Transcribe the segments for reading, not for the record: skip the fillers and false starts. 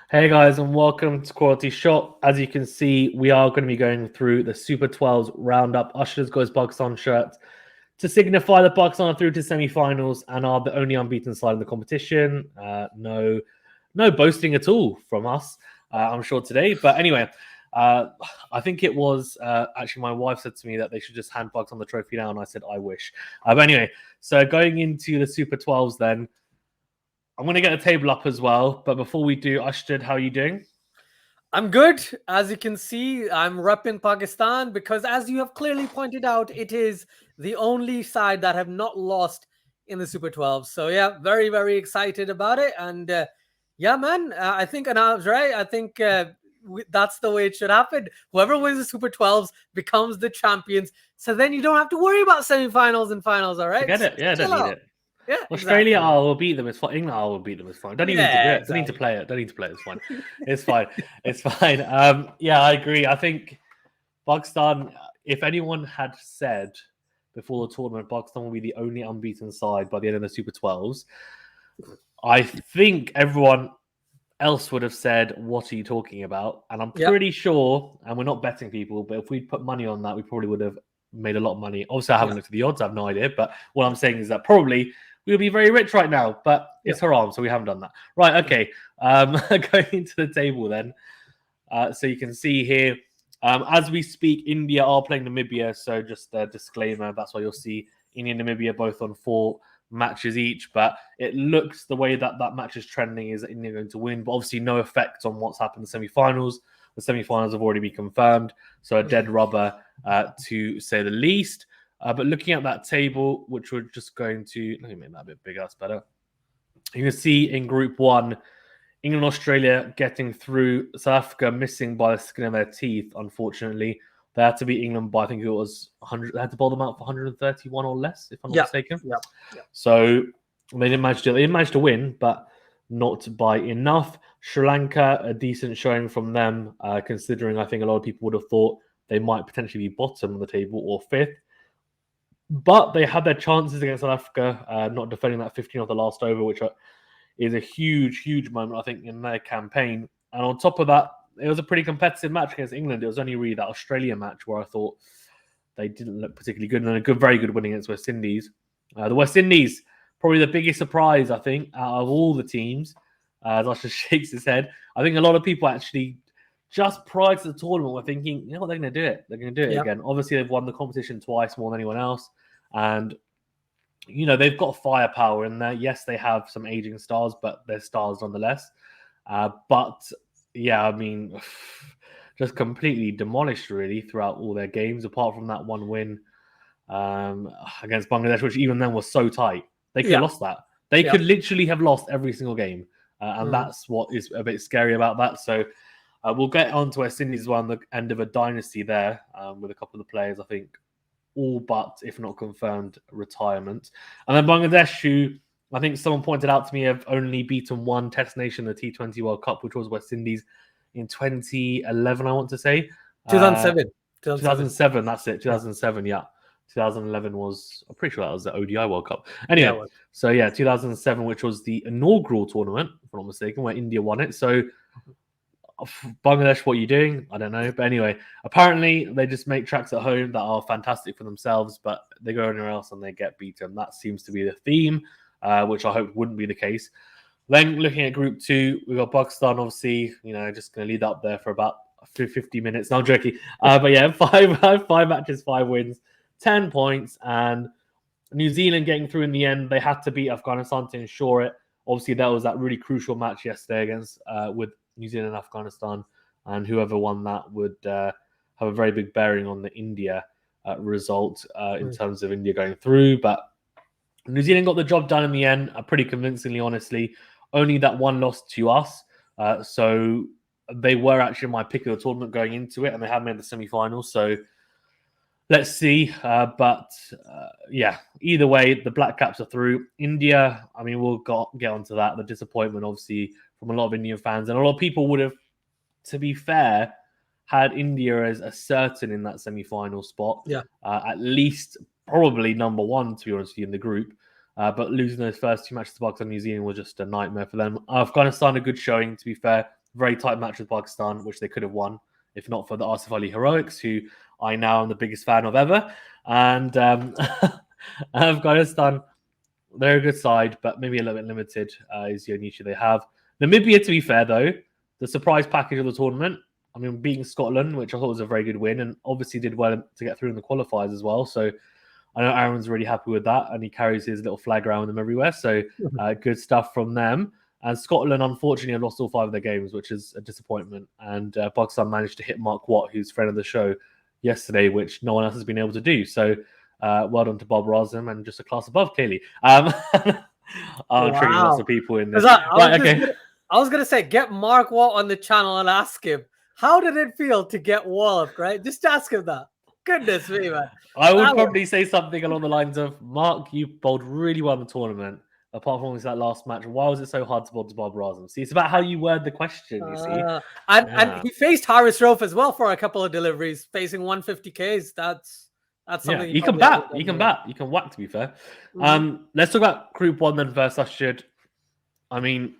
Hey guys, and welcome to Quality Shot. As you can see, we are going to be going through the Super 12s roundup. Asjad goes Pakistan shirt to signify that Pakistan are through to semi-finals and are the only unbeaten side in the competition. No boasting at all from us, I'm sure today. But anyway, I think it was actually my wife said to me that they should just hand Pakistan the trophy now, and I said I wish. But anyway, so going into the Super 12s, then. I'm going to get a table up as well. But before we do, Asjad, how are you doing? I'm good. As you can see, I'm repping Pakistan because, as you have clearly pointed out, it is the only side that have not lost in the Super 12. So, yeah, very, very excited about it. And yeah, man, I think Anav's right. I think that's the way it should happen. Whoever wins the Super 12s becomes the champions. So then you don't have to worry about semifinals and finals, all right? Forget it. Yeah, I don't Chill need out. it. Yeah, Australia, exactly. I will beat them. It's fine. England, I will beat them. It's fine. Don't even need to do Yeah, it. Don't need to exactly. play it. Don't need to play it. It's fine. It's fine. It's fine. Yeah, I agree. I think Pakistan, if anyone had said before the tournament, Pakistan will be the only unbeaten side by the end of the Super 12s, I think everyone else would have said, "What are you talking about?" And I'm Yep. pretty sure, and we're not betting people, but if we put money on that, we probably would have made a lot of money. Obviously, I haven't Yeah. looked at the odds; I have no idea. But what I'm saying is that probably we would be very rich right now. But it's Yep. haram, so we haven't done that. Right? Okay. Going into the table then. So you can see here, as we speak, India are playing Namibia. So just a disclaimer, that's why you'll see India and Namibia both on 4 matches each. But it looks the way that that match is trending is that India are going to win. But obviously, no effect on what's happened in the semi-finals. The semi-finals have already been confirmed. So a dead rubber, to say the least. But looking at that table, which we're just going to, let me make that a bit bigger, that's better. You can see in Group 1, England, Australia getting through. South Africa missing by the skin of their teeth, unfortunately. They had to beat England by, I think it was 100. They had to bowl them out for 131 or less, if I'm not Yeah. mistaken. Yeah. Yeah. So they didn't manage to. They didn't manage to win, but not by enough. Sri Lanka, a decent showing from them, considering I think a lot of people would have thought they might potentially be bottom of the table or fifth. But they had their chances against South Africa, not defending that 15 of the last over, which is a huge, huge moment, I think, in their campaign. And on top of that, it was a pretty competitive match against England. It was only really that Australia match where I thought they didn't look particularly good, and then a good, very good win against West Indies. The West Indies, probably the biggest surprise, I think, out of all the teams. As Usher shakes his head, I think a lot of people actually just prior to the tournament were thinking, you know what, they're going to do it. They're going to do it Yeah. again. Obviously, they've won the competition twice more than anyone else, and they've got firepower in there. Yes, they have some aging stars, but they're stars nonetheless. But yeah, I mean, just completely demolished really throughout all their games, apart from that one win against Bangladesh, which even then was so tight. They could have Yeah. lost that. They Yeah. could literally have lost every single game. And that's what is a bit scary about that. So we'll get on to West Indies as well, on the end of a dynasty there with a couple of the players, I think, all but, if not confirmed, retirement. And then Bangladesh, who I think someone pointed out to me have only beaten one Test nation in the T20 World Cup, which was West Indies in 2011, I want to say. 2007. 2007. 2007, that's it. Yeah. 2007, yeah. 2011 was, I'm pretty sure that was the ODI World Cup. Yeah. Anyway, so yeah, 2007, which was the inaugural tournament, if I'm not mistaken, where India won it. So Bangladesh, what are you doing? I don't know. But anyway, apparently they just make tracks at home that are fantastic for themselves, but they go anywhere else and they get beaten. That seems to be the theme, which I hope wouldn't be the case. Then looking at Group 2, we've got Pakistan, obviously, just going to lead up there for about 50 minutes. No, I'm joking. But yeah, five matches, 5 wins, 10 points, and New Zealand getting through in the end. They had to beat Afghanistan to ensure it. Obviously, that was that really crucial match yesterday against with New Zealand and Afghanistan, and whoever won that would have a very big bearing on the India result in terms of India going through. But New Zealand got the job done in the end, pretty convincingly, honestly. Only that one loss to us. So they were actually my pick of the tournament going into it, and they have made the semi-finals. So let's see. But yeah, either way, the Black Caps are through. India, I mean, we'll get onto that. The disappointment, obviously, from a lot of Indian fans. And a lot of people would have, to be fair, had India as a certain in that semi-final spot. Yeah. At least probably number one, to be honest with you, in the group. But losing those first 2 matches to Pakistan and New Zealand was just a nightmare for them. Afghanistan, a good showing, to be fair. Very tight match with Pakistan, which they could have won if not for the Asif Ali heroics, who I now am the biggest fan of ever. And Afghanistan, they're a good side, but maybe a little bit limited is the only issue they have. Namibia, to be fair, though, the surprise package of the tournament, I mean, beating Scotland, which I thought was a very good win, and obviously did well to get through in the qualifiers as well. So I know Aaron's really happy with that, and he carries his little flag around with him everywhere. So good stuff from them. And Scotland, unfortunately, have lost all 5 of their games, which is a disappointment. And Pakistan managed to hit Mark Watt, who's friend of the show, yesterday, which no one else has been able to do. So well done to Bob Razum, and just a class above, clearly. I'm treating lots of people in this. I was going to say, get Mark Watt on the channel and ask him, how did it feel to get walloped, right? Just ask him that. Goodness me, man. I would probably say something along the lines of, Mark, you bowled really well in the tournament. Apart from that last match, why was it so hard to bowl to Bob Razum? See, it's about how you word the question, you see. And he faced Haris Rauf as well for a couple of deliveries, facing 150Ks. That's something. Yeah, he can bat. He can bat. He can whack, to be fair. Mm-hmm. Let's talk about Group 1 then first, Asjad. I mean,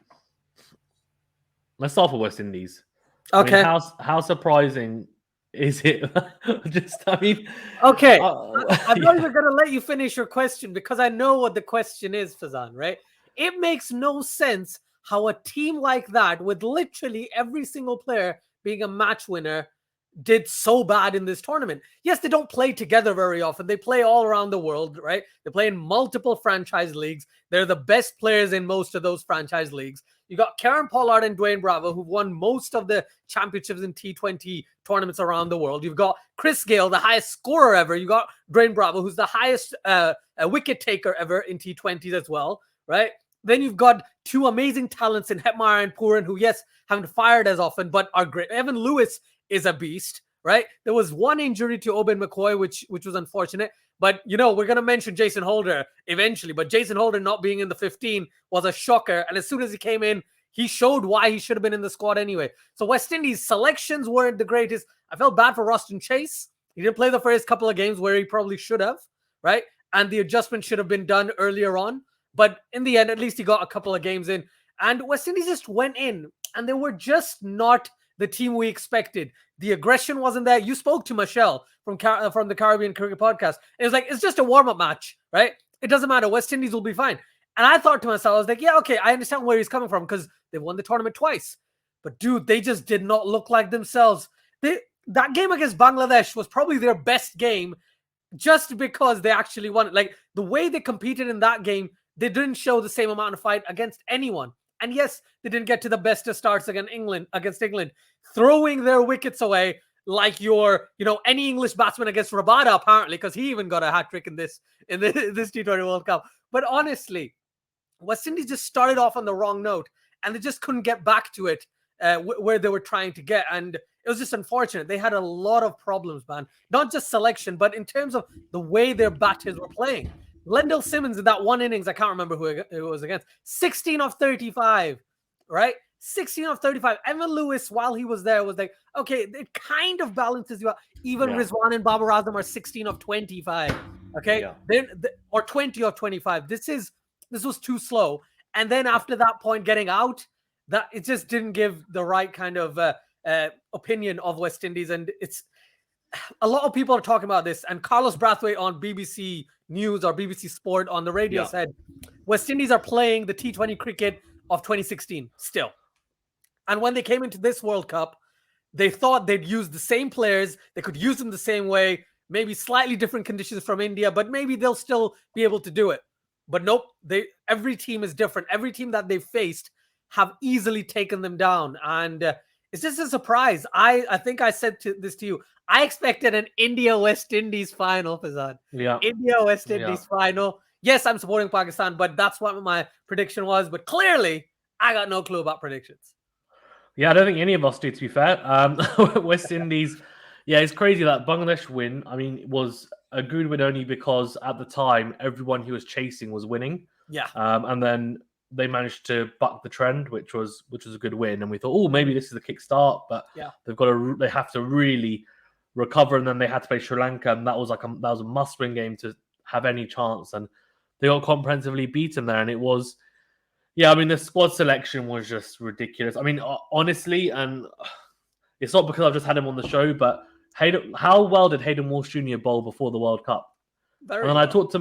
let's start with West Indies. Okay. I mean, how surprising is it? Okay. I'm not even going to let you finish your question because I know what the question is, Fazan, right? It makes no sense how a team like that, with literally every single player being a match winner, did so bad in this tournament. Yes, they don't play together very often. They play all around the world, right? They play in multiple franchise leagues. They're the best players in most of those franchise leagues. You got Karen Pollard and Dwayne Bravo, who've won most of the championships in T20 tournaments around the world. You've got Chris Gale, the highest scorer ever. You got Dwayne Bravo, who's the highest wicket taker ever in T20s as well, right? Then you've got 2 amazing talents in Hetmyer and Pooran, who, yes, haven't fired as often, but are great. Evan Lewis is a beast, right? There was 1 injury to Oben McCoy, which was unfortunate. But, we're going to mention Jason Holder eventually. But Jason Holder not being in the 15 was a shocker. And as soon as he came in, he showed why he should have been in the squad anyway. So West Indies selections weren't the greatest. I felt bad for Ruston Chase. He didn't play the first couple of games where he probably should have, right? And the adjustment should have been done earlier on. But in the end, at least he got a couple of games in. And West Indies just went in. And they were just not the team we expected. The aggression wasn't there. You spoke to Michelle from the Caribbean Cricket Podcast. It was like, it's just a warm-up match, right? It doesn't matter. West Indies will be fine. And I thought to myself, I was like, yeah, okay, I understand where he's coming from because they've won the tournament twice. But, dude, they just did not look like themselves. That game against Bangladesh was probably their best game just because they actually won it. Like, the way they competed in that game, they didn't show the same amount of fight against anyone. And yes, they didn't get to the best of starts against England, throwing their wickets away like any English batsman against Rabada, apparently, because he even got a hat trick in this T20 World Cup. But honestly, West Indies just started off on the wrong note, and they just couldn't get back to it where they were trying to get. And it was just unfortunate. They had a lot of problems, man. Not just selection, but in terms of the way their batters were playing. Lendl Simmons in that 1 innings, I can't remember who it was against, 16 of 35, right? 16 of 35. Evan Lewis, while he was there, was like, okay, it kind of balances you out. Even Rezwan and Babar Azam are 16 of 25, okay? Yeah. Or 20 of 25. This was too slow. And then after that point, getting out, that it just didn't give the right kind of opinion of West Indies. And it's a lot of people are talking about this. And Carlos Brathwaite on BBC News or BBC Sport on the radio said, West Indies are playing the T20 cricket of 2016 still. And when they came into this World Cup, they thought they'd use the same players. They could use them the same way, maybe slightly different conditions from India, but maybe they'll still be able to do it. But nope, every team is different. Every team that they've faced have easily taken them down. And it's just a surprise. I think I said this to you. I expected an India-West Indies final, Fazan. Yeah. India-West Indies final. Yes, I'm supporting Pakistan, but that's what my prediction was. But clearly, I got no clue about predictions. Yeah, I don't think any of us do, to be fair. West Indies, it's crazy that Bangladesh win, was a good win only because at the time, everyone he was chasing was winning. Yeah. And then they managed to buck the trend, which was a good win. And we thought, maybe this is a kickstart, but they have to really recover. And then they had to play Sri Lanka, and that was a must-win game to have any chance. And they got comprehensively beaten there, and it was Yeah, I mean, the squad selection was just ridiculous. I mean, honestly, and it's not because I've just had him on the show, but how well did Hayden Walsh Jr. bowl before the World Cup? Very And then well. I talked to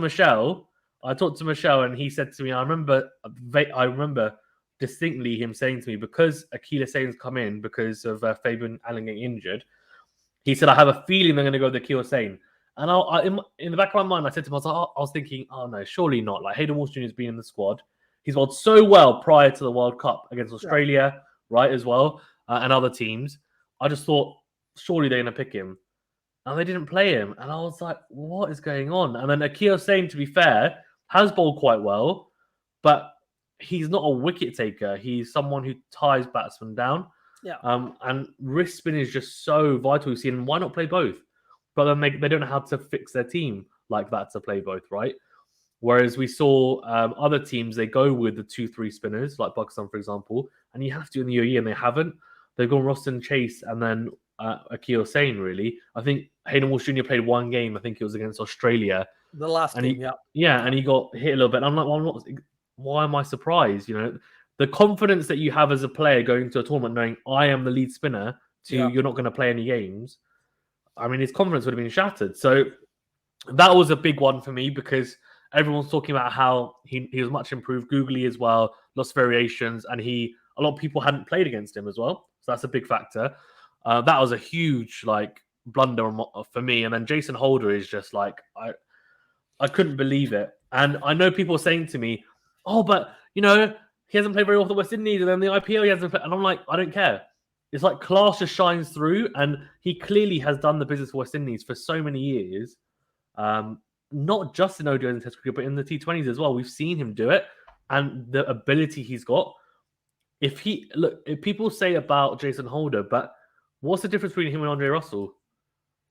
Michelle, and he said to me, I remember distinctly him saying to me, because Akil Sain's come in because of Fabian Allen getting injured, he said, I have a feeling they're going to go with Akil Sain. And in the back of my mind, I said to him, I was thinking, oh no, surely not. Like, Hayden Walsh Jr. has been in the squad. He's bowled so well prior to the World Cup against Australia, right, as well, and other teams. I just thought, surely they're going to pick him. And they didn't play him. And I was like, what is going on? And then Akil Sain, to be fair, has bowled quite well, but he's not a wicket taker. He's someone who ties batsmen down. Yeah. And wrist spin is just so vital. You've seen, why not play both? But then they don't know how to fix their team like that to play both, right? Whereas we saw other teams, they go with the 2-3 spinners, like Pakistan, for example, and you have to in the UAE, and they haven't. They've gone Roston Chase and then Akil Sain, really. I think Hayden Walsh Jr. played one game. I think it was against Australia. The last game, and he got hit a little bit. And I'm like, well, why am I surprised? You know, the confidence that you have as a player going into a tournament knowing I am the lead spinner you're not going to play any games. I mean, his confidence would have been shattered. So that was a big one for me because everyone's talking about how he was much improved, googly as well, lots of variations, and a lot of people hadn't played against him as well. So that's a big factor. That was a huge blunder for me. And then Jason Holder is just I couldn't believe it. And I know people are saying to me, oh, but he hasn't played very well for the West Indies, and then the IPL he hasn't played. And I'm like, I don't care. It's like class just shines through, and he clearly has done the business for West Indies for so many years. Not just in ODIs and Test cricket, but in the T20s as well. We've seen him do it, and the ability he's got. If people say about Jason Holder, but what's the difference between him and Andre Russell?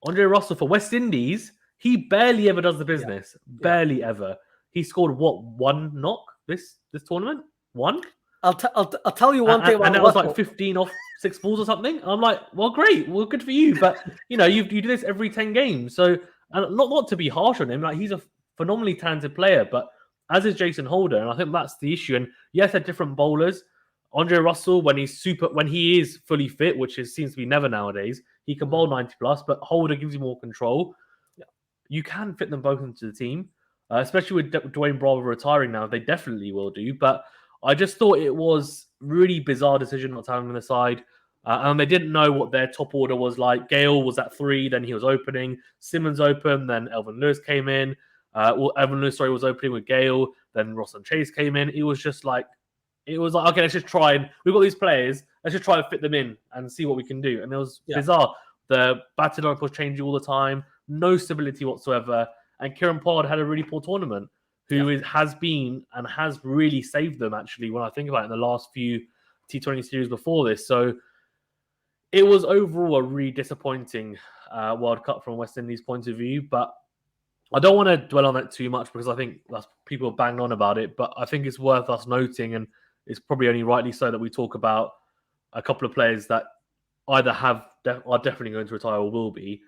Andre Russell for West Indies, he barely ever does the business. Yeah. Barely ever. He scored one knock this tournament? One? I'll tell you one thing about and that was 15 off 6 balls or something. And I'm like, well, great, well, good for you, but you do this every 10 games. So, and not to be harsh on him, he's a phenomenally talented player, but as is Jason Holder, and I think that's the issue. And yes, they're different bowlers. Andre Russell, when he is fully fit, which seems to be never nowadays, he can bowl 90 plus, but Holder gives you more control. Yeah. You can fit them both into the team, especially with Dwayne Bravo retiring now. They definitely will do, but I just thought it was really bizarre decision not to have him on the side. And they didn't know what their top order was like. Gale was at 3, then he was opening. Simmons opened, then Elvin Lewis came in. Elvin Lewis, was opening with Gale. Then Roston Chase came in. It was like, okay, let's just try and we've got these players. Let's just try and fit them in and see what we can do. And it was bizarre. The batting lineup was changing all the time. No stability whatsoever. And Kieran Pollard had a really poor tournament. Has been and has really saved them, actually, when I think about it, in the last few T20 series before this. So it was overall a really disappointing World Cup from West Indies' point of view. But I don't want to dwell on it too much because I think people banged on about it. But I think it's worth us noting, and it's probably only rightly so, that we talk about a couple of players that either are definitely going to retire or will be.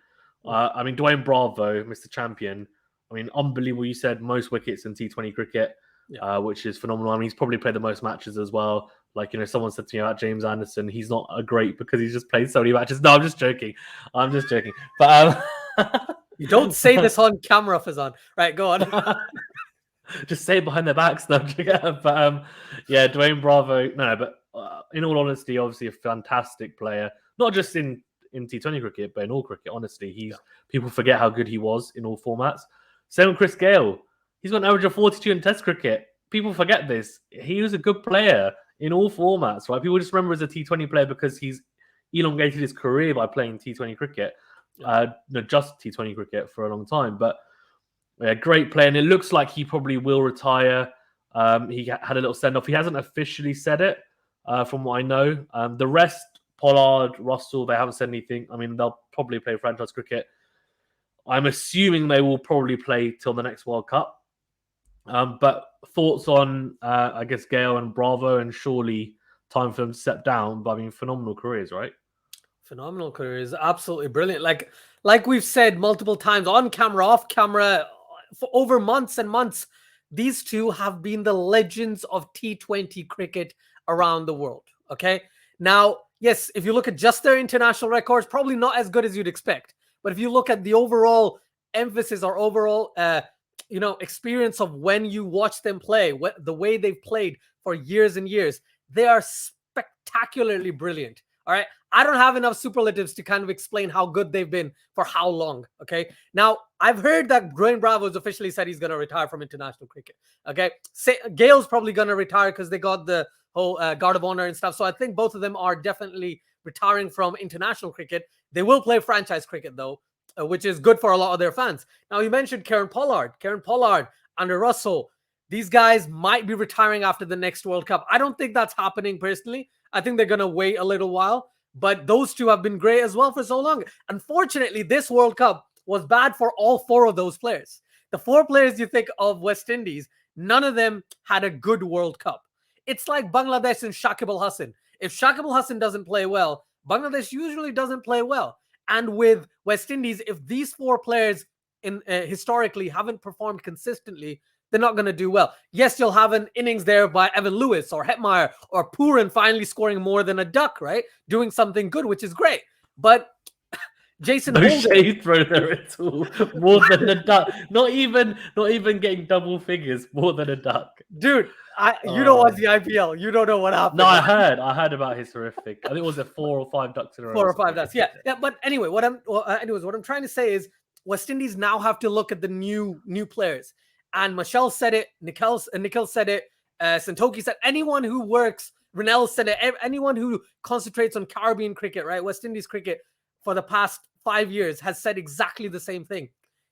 I mean, Dwayne Bravo, Mr. Champion, I mean, unbelievable. You said most wickets in T20 cricket, which is phenomenal. I mean, he's probably played the most matches as well. Someone said to me about James Anderson, he's not a great because he's just played so many matches. No, I'm just joking. But you don't say this on camera, Fazan. Right, go on. Just say it behind their backs, though. But Dwayne Bravo. No, but in all honesty, obviously a fantastic player. Not just in T20 cricket, but in all cricket. Honestly, people forget how good he was in all formats. Same with Chris Gale. He's got an average of 42 in Test cricket. People forget this. He was a good player in all formats, right? People just remember as a T20 player because he's elongated his career by playing T20 cricket, just T20 cricket for a long time. But great player, and it looks like he probably will retire. He had a little send-off. He hasn't officially said it, from what I know. The rest, Pollard, Russell, they haven't said anything. I mean, they'll probably play franchise cricket. I'm assuming they will probably play till the next World Cup. But thoughts on, I guess, Gale and Bravo, and surely time for them to step down. But I mean, phenomenal careers, right? Phenomenal careers, absolutely brilliant. Like we've said multiple times, on camera, off camera, for over months and months, these two have been the legends of T20 cricket around the world. Okay. Now, yes, if you look at just their international records, probably not as good as you'd expect. But if you look at the overall emphasis or overall, experience of when you watch them play, the way they've played for years and years, they are spectacularly brilliant. All right. I don't have enough superlatives to kind of explain how good they've been for how long. Okay. Now, I've heard that Dwayne Bravo has officially said he's going to retire from international cricket. Okay. Gale's probably going to retire because they got the whole Guard of Honor and stuff. So I think both of them are definitely retiring from international cricket. They will play franchise cricket, though, which is good for a lot of their fans. Now, you mentioned Karen Pollard, Andrew Russell. These guys might be retiring after the next World Cup. I don't think that's happening personally. I think they're going to wait a little while. But those two have been great as well for so long. Unfortunately, this World Cup was bad for all four of those players. The four players you think of West Indies, none of them had a good World Cup. It's like Bangladesh and Shakib Al Hasan. If Shakib Al Hasan doesn't play well, Bangladesh usually doesn't play well. And with West Indies, if these four players historically haven't performed consistently, they're not going to do well. Yes, you'll have an innings there by Evan Lewis or Hetmeyer or Pooran finally scoring more than a duck, right? Doing something good, which is great. But Jason no Holden, shade throw there at all. More than a duck. Not even getting double figures. More than a duck. Dude, you don't watch the IPL. You don't know what happened. No, I heard about his horrific. I think it was 4 or 5 ducks in a row. 4 or 5 ducks. Yeah. But anyway, what I'm trying to say is West Indies now have to look at the new players. And Michelle said it, Nikhil said it, Santoki said, anyone who works, Rinell said it, anyone who concentrates on Caribbean cricket, right, West Indies cricket for the past 5 years has said exactly the same thing.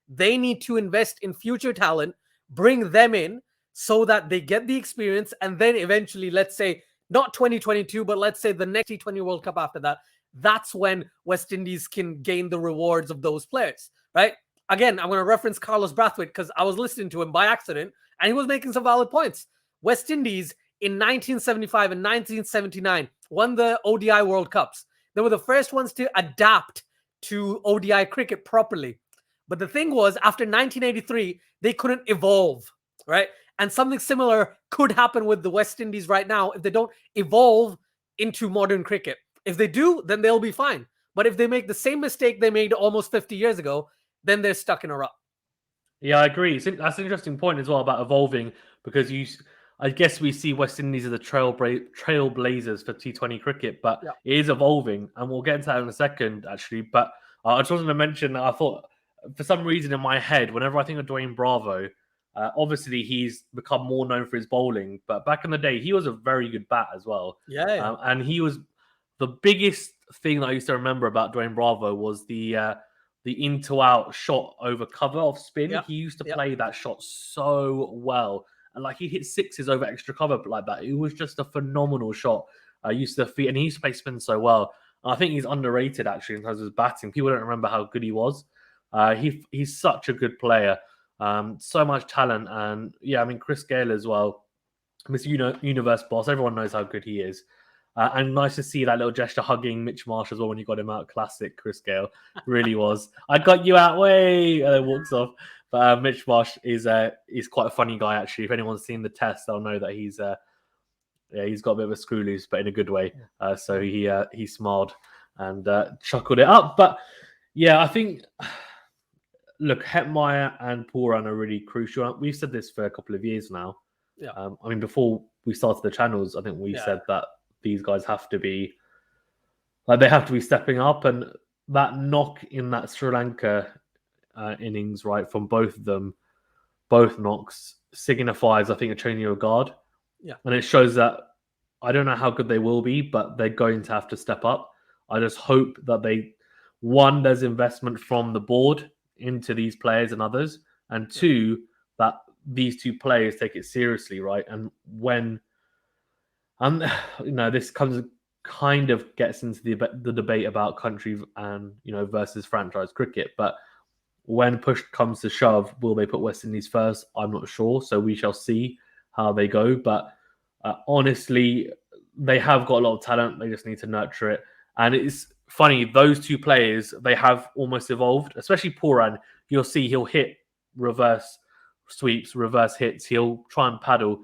They need to invest in future talent, bring them in so that they get the experience, and then eventually, let's say, not 2022, but let's say the next T20 World Cup after that, that's when West Indies can gain the rewards of those players, right? Again, I'm going to reference Carlos Brathwaite because I was listening to him by accident and he was making some valid points. West Indies in 1975 and 1979 won the ODI World Cups. They were the first ones to adapt to ODI cricket properly. But the thing was, after 1983, they couldn't evolve, right? And something similar could happen with the West Indies right now if they don't evolve into modern cricket. If they do, then they'll be fine. But if they make the same mistake they made almost 50 years ago, then they're stuck in a rut. Yeah, I agree. That's an interesting point as well about evolving because I guess we see West Indies as the trailblazers for T20 cricket, but It is evolving, and we'll get into that in a second, actually. But I just wanted to mention that I thought, for some reason in my head, whenever I think of Dwayne Bravo, obviously he's become more known for his bowling, but back in the day, he was a very good bat as well. Yeah. And he was the biggest thing that I used to remember about Dwayne Bravo was the into-out shot over cover off spin. He used to play that shot so well. And like he hit sixes over extra cover like that. It was just a phenomenal shot. And he used to play spin so well. And I think he's underrated actually in terms of his batting. People don't remember how good he was. He's such a good player. So much talent. And yeah, I mean, Chris Gale as well. Mr. Universe boss. Everyone knows how good he is. And nice to see that little gesture hugging Mitch Marsh as well when you got him out. Classic Chris Gale. Really was. I got you out, way! And then walks off. But Mitch Marsh is quite a funny guy, actually. If anyone's seen the test, they'll know that he's got a bit of a screw loose, but in a good way. So he smiled and chuckled it up. But yeah, I think, look, Hetmeyer and Pooran are really crucial. We've said this for a couple of years now. Yeah. I mean, before we started the channels, I think we said that these guys have to be stepping up, and that knock in that Sri Lanka innings, right, from both of them, both knocks signifies, I think, a changing of guard. Yeah. And it shows that I don't know how good they will be, but they're going to have to step up. I just hope that there's investment from the board into these players and others, and two, that these two players take it seriously, right? And when this kind of gets into the debate about country and versus franchise cricket. But when push comes to shove, will they put West Indies first? I'm not sure. So we shall see how they go. But honestly, they have got a lot of talent. They just need to nurture it. And it's funny, those two players, they have almost evolved, especially Pooran. You'll see he'll hit reverse sweeps, reverse hits. He'll try and paddle.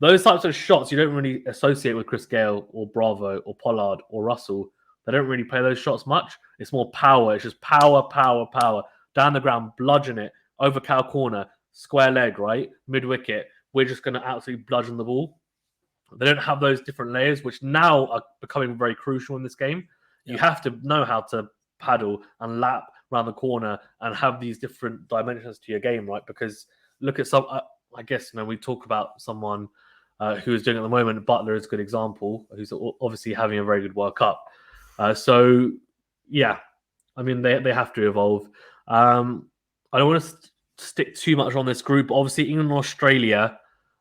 Those types of shots you don't really associate with Chris Gale or Bravo or Pollard or Russell. They don't really play those shots much. It's more power. It's just power, power, power. Down the ground, bludgeon it. Over cow corner, square leg, right? Mid-wicket. We're just going to absolutely bludgeon the ball. They don't have those different layers, which now are becoming very crucial in this game. Yeah. You have to know how to paddle and lap around the corner and have these different dimensions to your game, right? Because look at some... I guess, we talk about someone who is doing it at the moment. Butler is a good example, who's obviously having a very good World Cup. So, yeah, they have to evolve. I don't want to stick too much on this group. Obviously, England and Australia.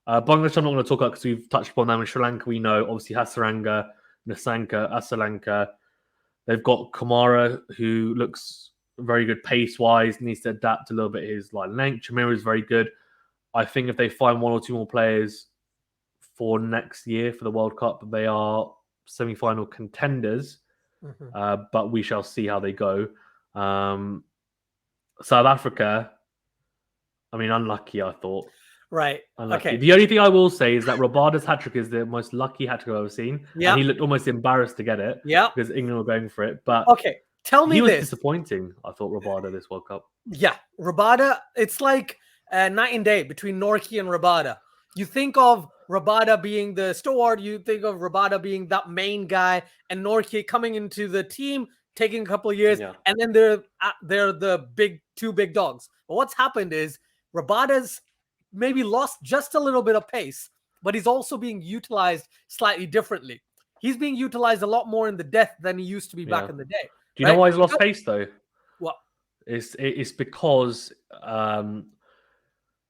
Bangladesh, I'm not going to talk about because we've touched upon them. In Sri Lanka, we know, obviously, Hasaranga, Nissanka, Asalanka. They've got Kamara, who looks very good pace-wise, needs to adapt a little bit his length. Chamira is very good. I think if they find one or two more players for next year for the World Cup, they are semi-final contenders. Mm-hmm. But we shall see how they go. South Africa, unlucky, I thought. Right. Unlucky. Okay. The only thing I will say is that Rabada's hat-trick is the most lucky hat-trick I've ever seen. Yeah. And he looked almost embarrassed to get it. Yeah. Because England were going for it. But okay, tell me he was this. Disappointing, I thought, Rabada this World Cup. Yeah. Rabada, it's like night and day between Nortje and Rabada. You think of Rabada being the stalwart, you think of Rabada being that main guy, and Nortje coming into the team, taking a couple of years, and then they're the two big dogs. But what's happened is Rabada's maybe lost just a little bit of pace, but he's also being utilized slightly differently. He's being utilized a lot more in the death than he used to be back in the day. Do you know why he's lost pace though? What? It's because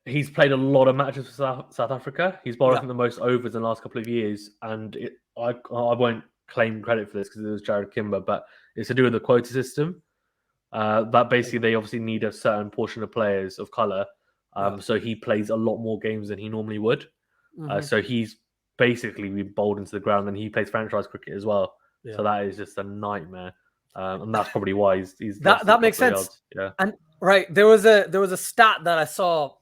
he's played a lot of matches for South Africa. He's bowled I think the most overs in the last couple of years, and I won't claim credit for this because it was Jared Kimber, but it's to do with the quota system. That basically they obviously need a certain portion of players of colour, so he plays a lot more games than he normally would. Mm-hmm. So he's basically been bowled into the ground, and he plays franchise cricket as well. Yeah. So that is just a nightmare, and that's probably why he's that makes sense. Yards. Yeah, and right there was a stat that I saw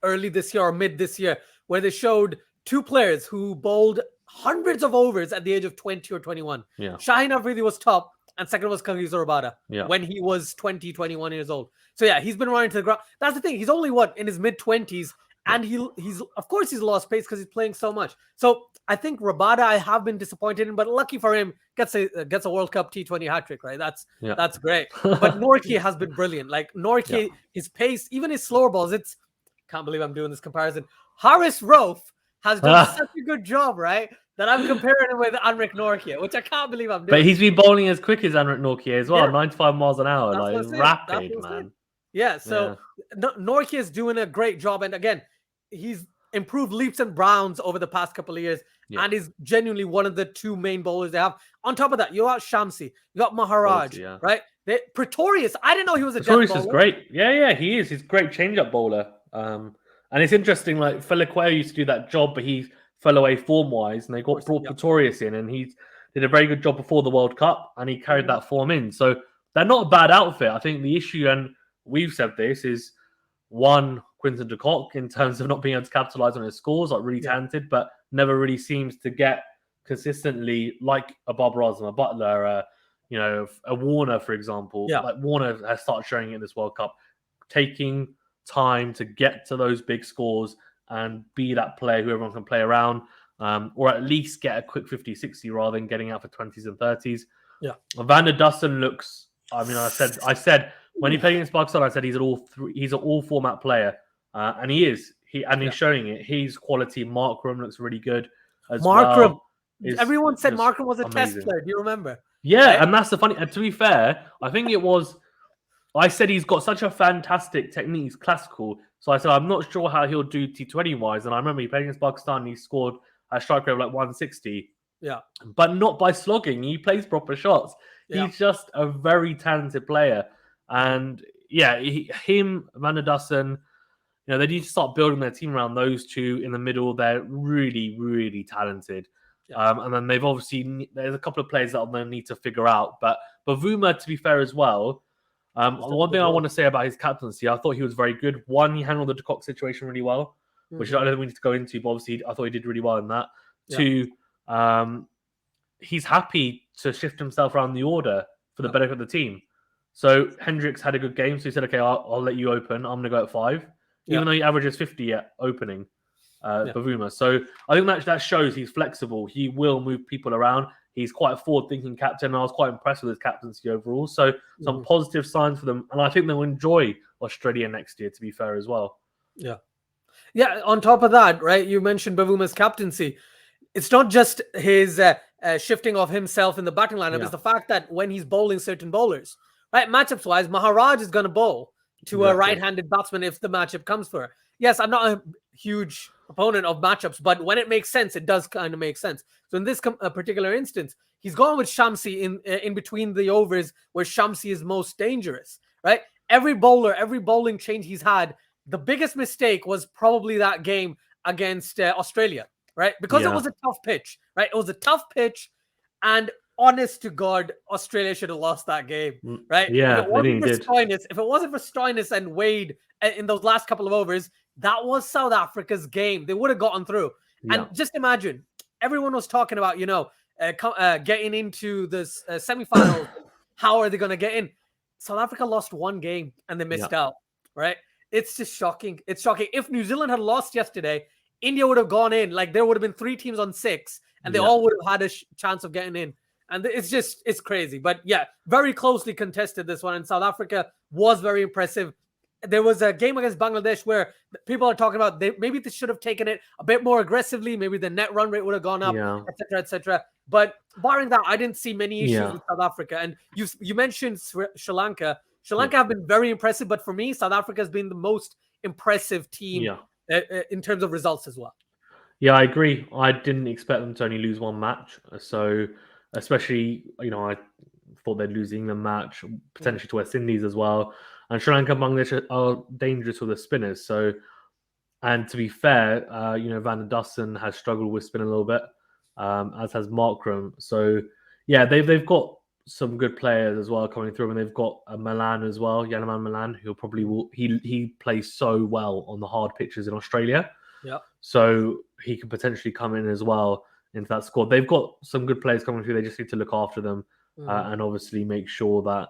early this year or mid this year where they showed two players who bowled hundreds of overs at the age of 20 or 21. Yeah. Shaheen Afridi was top, and second was Kagiso Rabada when he was 20, 21 years old. So yeah, he's been running to the ground. That's the thing. He's only in his mid-20s, and he's of course he's lost pace because he's playing so much. So I think Rabada I have been disappointed in, but lucky for him, gets a World Cup T20 hat-trick, right? That's great. But Nortje has been brilliant. Nortje, his pace, even his slower balls, can't believe I'm doing this comparison. Haris Rauf has done such a good job, right? That I'm comparing him with Anrich Nortje, which I can't believe I'm doing. But he's been bowling as quick as Anrich Nortje as well, 95 miles an hour. Rapid, man. Yeah, so Nortje is doing a great job. And again, he's improved leaps and bounds over the past couple of years and is genuinely one of the two main bowlers they have. On top of that, you got Shamsi, you got Maharaj, right? Pretorius, I didn't know he was a Pretorius is great. Yeah, he is. He's a great change-up bowler. And it's interesting, Feliqueo used to do that job, but he fell away form-wise, and they brought Pretorius in, and he did a very good job before the World Cup, and he carried that form in. So they're not a bad outfit. I think the issue, and we've said this, is one, Quinton de Kock, in terms of not being able to capitalise on his scores, really talented, but never really seems to get consistently like a Bob Rozman, a Butler, a Warner, for example. Warner has started showing it in this World Cup, taking time to get to those big scores and be that player who everyone can play around, or at least get a quick 50-60 rather than getting out for 20s and 30s. Yeah. Van der Dussen looks, I said when he played against Pakistan, I said he's an all format player. And he is. He's showing it. He's quality. Markram looks really good as well. Everyone said Markram was a test player. Do you remember? Yeah, and that's the funny. And to be fair, I think it was. I said he's got such a fantastic technique. He's classical. So I said I'm not sure how he'll do T20 wise. And I remember he played against Pakistan. And he scored a strike rate of 160. Yeah, but not by slogging. He plays proper shots. Yeah. He's just a very talented player. And him, Van der Dussen. They need to start building their team around those two in the middle. They're really, really talented. Yeah. And then they've obviously, there's a couple of players that they'll need to figure out. But Bavuma, to be fair as well, One thing I want to say about his captaincy, I thought he was very good. One, he handled the de Kock situation really well, which I don't think we need to go into, but obviously I thought he did really well in that. Yeah. Two, he's happy to shift himself around the order for the benefit of the team. So Hendricks had a good game, so he said, okay, I'll let you open. I'm going to go at 5, even though he averages 50 at opening, Bavuma. So I think that shows he's flexible. He will move people around. He's quite a forward-thinking captain, and I was quite impressed with his captaincy overall. So some positive signs for them, and I think they'll enjoy Australia next year, to be fair as well. Yeah. Yeah, on top of that, right, you mentioned Bavuma's captaincy. It's not just his shifting of himself in the batting lineup. It's the fact that when he's bowling certain bowlers, right, matchups-wise, Maharaj is going to bowl to a right-handed batsman if the matchup comes for her. Yes, I'm not a huge opponent of matchups, but when it makes sense, it does kind of make sense. So in this particular instance, he's gone with Shamsi in between the overs where Shamsi is most dangerous, right? Every bowling change he's had, the biggest mistake was probably that game against Australia, right? Because it was a tough pitch, right? It was a tough pitch, and honest to God, Australia should have lost that game, right? Yeah, if it wasn't for Stoinis and Wade in those last couple of overs, that was South Africa's game. They would have gotten through. And just imagine, everyone was talking about, getting into this semifinals. How are they going to get in? South Africa lost one game and they missed out, right? It's just shocking. It's shocking. If New Zealand had lost yesterday, India would have gone in. Like, there would have been 3 teams on 6, and they all would have had a chance of getting in. And it's crazy. But yeah, very closely contested, this one. And South Africa was very impressive. There was a game against Bangladesh where people are talking about maybe they should have taken it a bit more aggressively. Maybe the net run rate would have gone up, etc., etc. But barring that, I didn't see many issues with South Africa. And you mentioned Sri Lanka. Sri Lanka have been very impressive, but for me, South Africa has been the most impressive team in terms of results as well. Yeah, I agree. I didn't expect them to only lose one match. So, especially, I thought they'd lose the England match, potentially to West Indies as well. And Sri Lanka and Bangladesh are dangerous with the spinners. So, and to be fair, Van der Dussen has struggled with spin a little bit, as has Markram. So, yeah, they've got some good players as well coming through, and they've got Milan as well, Yanaman Milan, who probably will. He plays so well on the hard pitches in Australia. Yeah. So he could potentially come in as well into that squad. They've got some good players coming through. They just need to look after them and obviously make sure that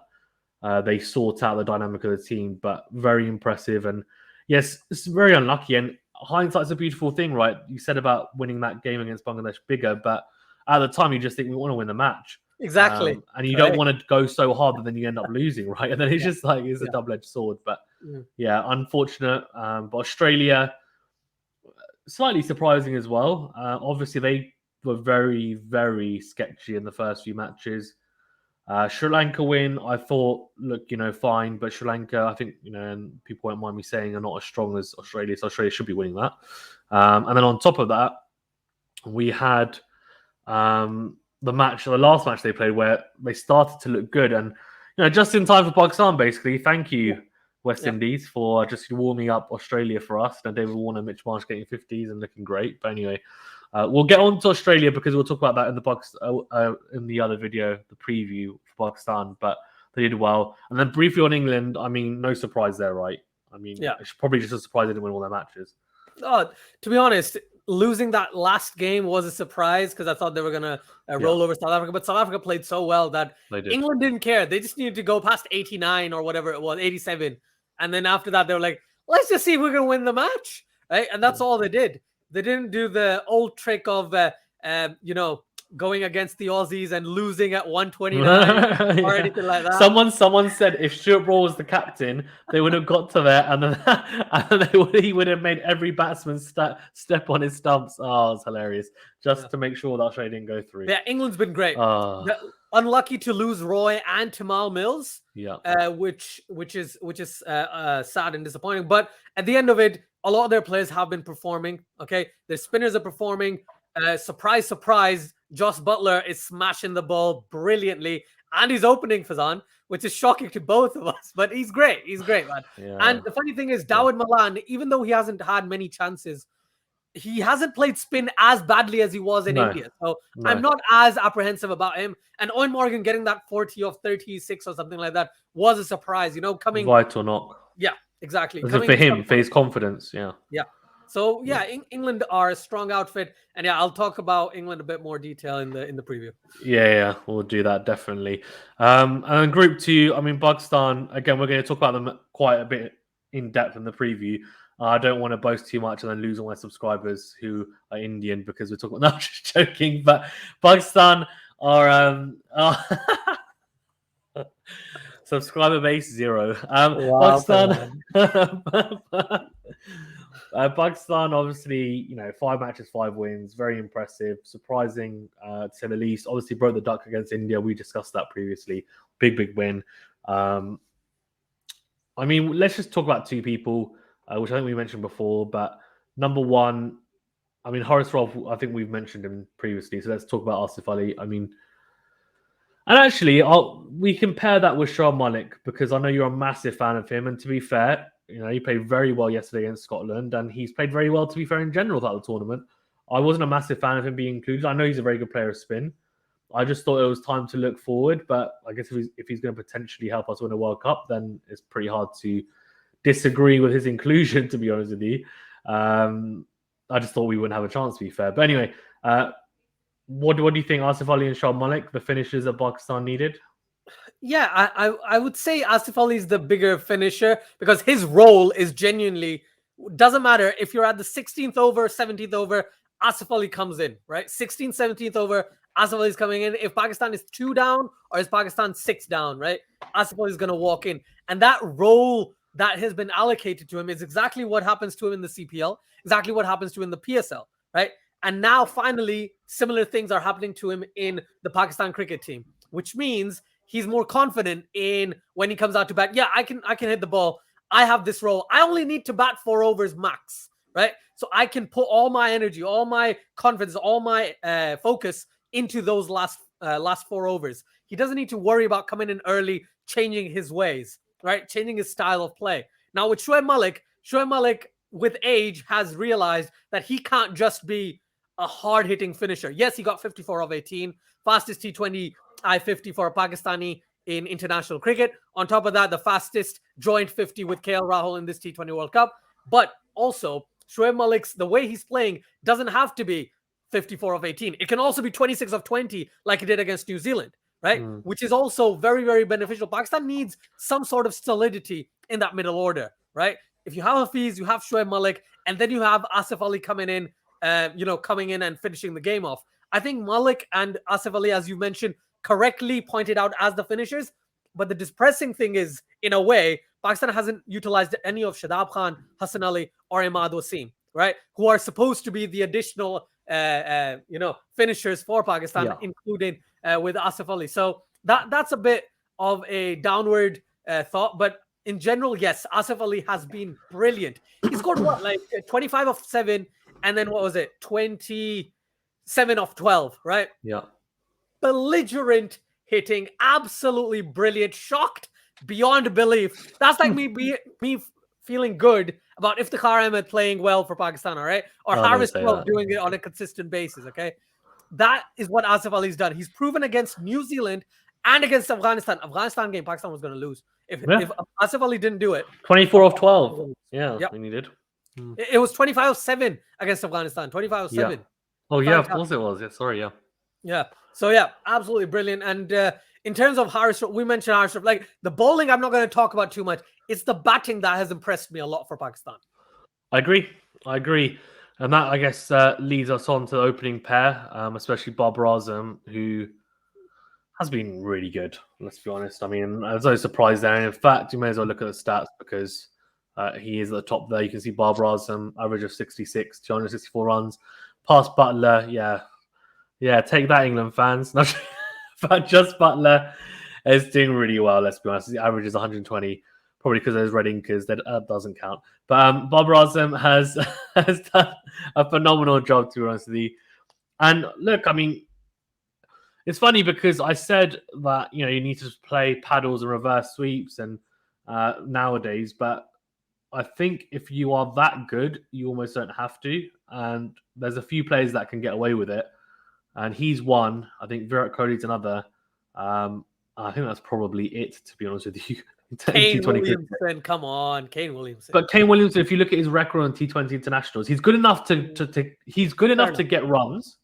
they sort out the dynamic of the team. But very impressive. And yes, it's very unlucky. And hindsight's a beautiful thing, right? You said about winning that game against Bangladesh bigger, but at the time you just think we want to win the match. Exactly. And you don't want to go so hard that then you end up losing, right? And then it's just like it's a double-edged sword. But yeah, unfortunate. But Australia, slightly surprising as well. Obviously, they were very, very sketchy in the first few matches. Sri Lanka win, I thought, look, fine. But Sri Lanka, I think, and people won't mind me saying, are not as strong as Australia. So Australia should be winning that. And then on top of that, we had the last match they played where they started to look good. And, just in time for Pakistan, basically. Thank you, West Indies, for just warming up Australia for us. And David Warner, Mitch Marsh getting 50s and looking great. But anyway, we'll get on to Australia because we'll talk about that in the other video, the preview for Pakistan. But they did well. And then briefly on England, I mean, no surprise there, right? I mean, it's probably just a surprise they didn't win all their matches. To be honest, losing that last game was a surprise because I thought they were going to roll over South Africa. But South Africa played so well that England didn't care. They just needed to go past 89 or whatever it was, 87. And then after that, they were like, let's just see if we're going to win the match. Right? And that's all they did. They didn't do the old trick of, going against the Aussies and losing at 129 or anything like that. Someone said if Stuart Broad was the captain, they would have got to there and then he would have made every batsman step on his stumps. Oh, it's hilarious. Just to make sure that Australia didn't go through. Yeah, England's been great. Unlucky to lose Roy and Tamal Mills. Which is sad and disappointing. But at the end of it, a lot of their players have been performing. Okay, their spinners are performing. Surprise, Joss Butler is smashing the ball brilliantly, and he's opening Fazan, which is shocking to both of us. But he's great, man. Yeah. And the funny thing is, Dawid Malan, even though he hasn't had many chances, he hasn't played spin as badly as he was in India. So I'm not as apprehensive about him. And Owen Morgan getting that 40 of 36 or something like that was a surprise, you know, coming vital knock. Yeah, exactly. For him, for his confidence. Yeah. Yeah. So yeah, England are a strong outfit, and yeah, I'll talk about England a bit more detail in the preview. Yeah, we'll do that definitely. And Group 2, I mean, Pakistan, again, we're going to talk about them quite a bit in depth in the preview. I don't want to boast too much and then lose all my subscribers who are Indian because we're talking. No, I'm just joking. But Pakistan are subscriber base 0. Pakistan. Pakistan, obviously, 5 matches, 5 wins, very impressive, surprising to say the least. Obviously, broke the duck against India. We discussed that previously. Big win. I mean, let's just talk about 2 people, which I think we mentioned before. But number 1, I mean, Horace Rolfe, I think we've mentioned him previously. So let's talk about Asif Ali. I mean, and actually, we compare that with Shoaib Malik because I know you're a massive fan of him. And to be fair, he played very well yesterday against Scotland, and he's played very well, to be fair, in general throughout the tournament. I wasn't a massive fan of him being included. I know he's a very good player of spin. I just thought it was time to look forward, but I guess if he's going to potentially help us win a World Cup, then it's pretty hard to disagree with his inclusion, to be honest with you. I just thought we wouldn't have a chance, to be fair. But anyway, what do you think, Asif Ali and Shoaib Malik, the finishers that Pakistan needed? Yeah, I would say Asif Ali is the bigger finisher because his role is genuinely, doesn't matter if you're at the 16th over, 17th over, Asif Ali comes in, right? 16th, 17th over, Asif Ali is coming in. If Pakistan is 2 down or is Pakistan 6 down, right? Asif Ali is going to walk in. And that role that has been allocated to him is exactly what happens to him in the CPL, exactly what happens to him in the PSL, right? And now finally, similar things are happening to him in the Pakistan cricket team, which means he's more confident in when he comes out to bat. Yeah, I can hit the ball. I have this role. I only need to bat 4 overs max, right? So I can put all my energy, all my confidence, all my focus into those last 4 overs. He doesn't need to worry about coming in early, changing his ways, right? Changing his style of play. Now with Shoaib Malik with age has realized that he can't just be a hard-hitting finisher. Yes, he got 54 of 18, fastest T20 I-50 for a Pakistani in international cricket. On top of that, the fastest joint 50 with KL Rahul in this T20 World Cup. But also, Shoaib Malik's, the way he's playing doesn't have to be 54 of 18. It can also be 26 of 20 like he did against New Zealand, right? Which is also very, very beneficial. Pakistan needs some sort of solidity in that middle order, right? If you have Hafiz, you have Shoaib Malik, and then you have Asif Ali coming in and finishing the game off. I think Malik and Asif Ali, as you mentioned, correctly pointed out as the finishers. But the depressing thing is, in a way, Pakistan hasn't utilized any of Shadab Khan, Hassan Ali, or Imad Wasim, right? Who are supposed to be the additional, finishers for Pakistan, including with Asif Ali. So that's a bit of a downward thought. But in general, yes, Asif Ali has been brilliant. He scored 25 of 7, and then 27 of 12, right? Yeah. Belligerent hitting, absolutely brilliant, shocked beyond belief. That's like me feeling good about Iftikhar Ahmed playing well for Pakistan, all right? Or Harris doing it on a consistent basis, okay? That is what Asif Ali's done. He's proven against New Zealand and against Afghanistan. Afghanistan game, Pakistan was going to lose. If Asif Ali didn't do it. 24 of 12. Yeah, we needed. It was 25 of 7 against Afghanistan. 25 of 7. Oh, yeah, of course it was. Yeah, sorry, yeah. Yeah. So, yeah, absolutely brilliant. And in terms of Harris, we mentioned Harris, like the bowling, I'm not going to talk about too much. It's the batting that has impressed me a lot for Pakistan. I agree. And that, I guess, leads us on to the opening pair, especially Babar Azam, who has been really good, let's be honest. I mean, there's no surprise there. And in fact, you may as well look at the stats because he is at the top there. You can see Babar Azam, average of 66, 264 runs. Past Butler, yeah, take that, England fans. Not just Butler is doing really well, let's be honest. The average is 120, probably because there's red inkers. That doesn't count. But Babar Azam has done a phenomenal job, to be honest with you. And look, I mean, it's funny because I said that, you need to play paddles and reverse sweeps and nowadays, but I think if you are that good, you almost don't have to. and there's a few players that can get away with it. And he's one. I think Virat Kohli's another. I think that's probably it, to be honest with you. Kane Williamson, come on, Kane Williamson. But Kane Williamson, if you look at his record on T20 internationals, he's good enough to get runs.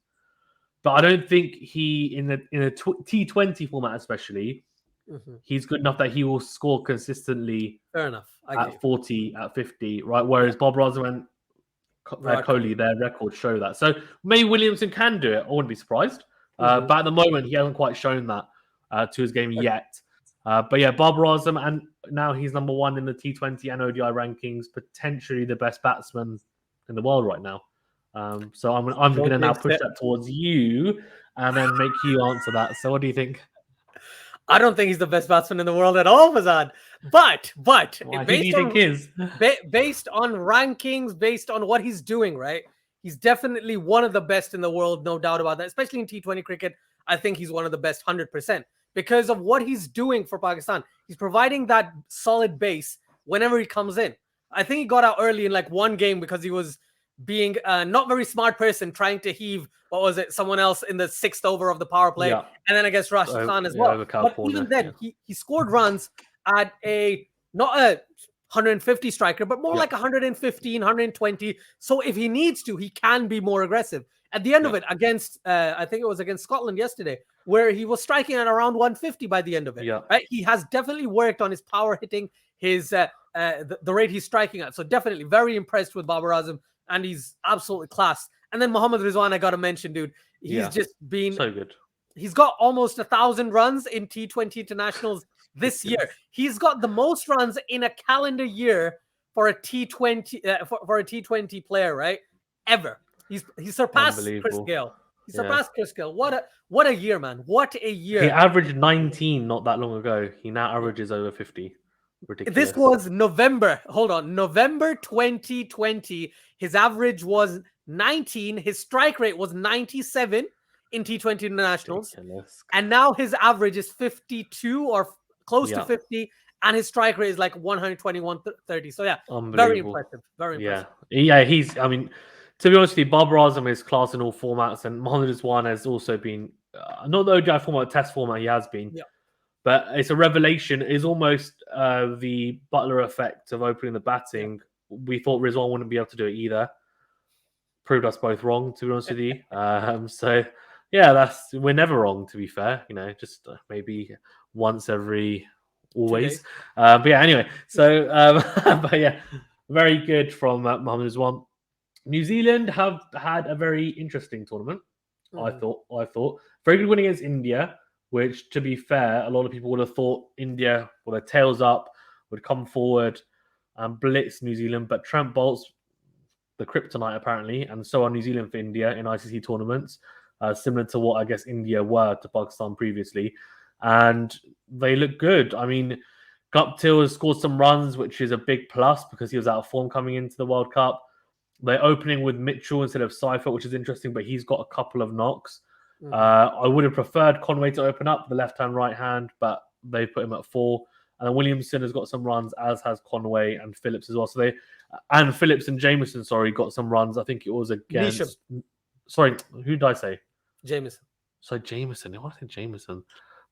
But I don't think he in a T20 format, especially, he's good enough that he will score consistently. Fair enough. At 40, at 50, right? Whereas Bob Razum and Kohli, their records show that. So maybe Williamson can do it. I wouldn't be surprised. But at the moment, he hasn't quite shown that to his game yet. But yeah, Bob Razum, and now he's number one in the T20 and ODI rankings, potentially the best batsman in the world right now. So I'm going to now push that towards you and then make you answer that. So what do you think? I don't think he's the best batsman in the world at all, Azad. But who do you think is? Based on rankings, based on what he's doing, right? He's definitely one of the best in the world, no doubt about that. Especially in T20 cricket, I think he's one of the best 100% because of what he's doing for Pakistan. He's providing that solid base whenever he comes in. I think he got out early in like one game because he was being a not very smart person trying to heave, someone else in the 6th over of the power play. Yeah. And then against Rashid Khan as well. But even then, he scored runs at not a 150 striker, but more like 115, 120. So if he needs to, he can be more aggressive. At the end of it, against, I think it was against Scotland yesterday, where he was striking at around 150 by the end of it. Yeah. Right? He has definitely worked on his power hitting, his the rate he's striking at. So definitely very impressed with Babar Azam. And he's absolutely class. And then Mohammad Rezwan, I got to mention, dude. He's just been so good. He's got almost 1,000 runs in T20 internationals this year. He's got the most runs in a calendar year for a T20 for a T20 player, right? Ever. He surpassed Chris Gayle. He surpassed Chris Gayle. What a year, man! What a year. He averaged 19 not that long ago. He now averages over 50. Ridiculous. This was November 2020. His average was 19. His strike rate was 97 in T20 internationals. Ridiculous. And now his average is 52 or close to 50. And his strike rate is like 120, 130. So yeah, very impressive. Very impressive. Yeah, to be honest with you, Babar Azam is class in all formats. And Mohammad Rizwan has also been, not the ODI format, test format, he has been. Yeah. But it's a revelation. It's almost the Butler effect of opening the batting. We thought Rezwan wouldn't be able to do it either. Proved us both wrong, to be honest with you. So, yeah, we're never wrong, to be fair. Just maybe once every always. But yeah, anyway. So, but yeah, very good from Mohammad Rezwan. New Zealand have had a very interesting tournament, I thought. Very good win against India. Which, to be fair, a lot of people would have thought India, with their tails up, would come forward and blitz New Zealand. But Trent Bolt's the kryptonite, apparently, and so are New Zealand for India in ICC tournaments, similar to what I guess India were to Pakistan previously. And they look good. I mean, Guptill has scored some runs, which is a big plus because he was out of form coming into the World Cup. They're opening with Mitchell instead of Seifert, which is interesting, but he's got a couple of knocks. I would have preferred Conway to open up the left hand, right hand, but they put him at 4. And then Williamson has got some runs, as has Conway and Phillips as well. So Phillips and Jameson, got some runs. I think it was against. Nisham. Sorry, who did I say? Jameson. So Jameson. Why did Jameson?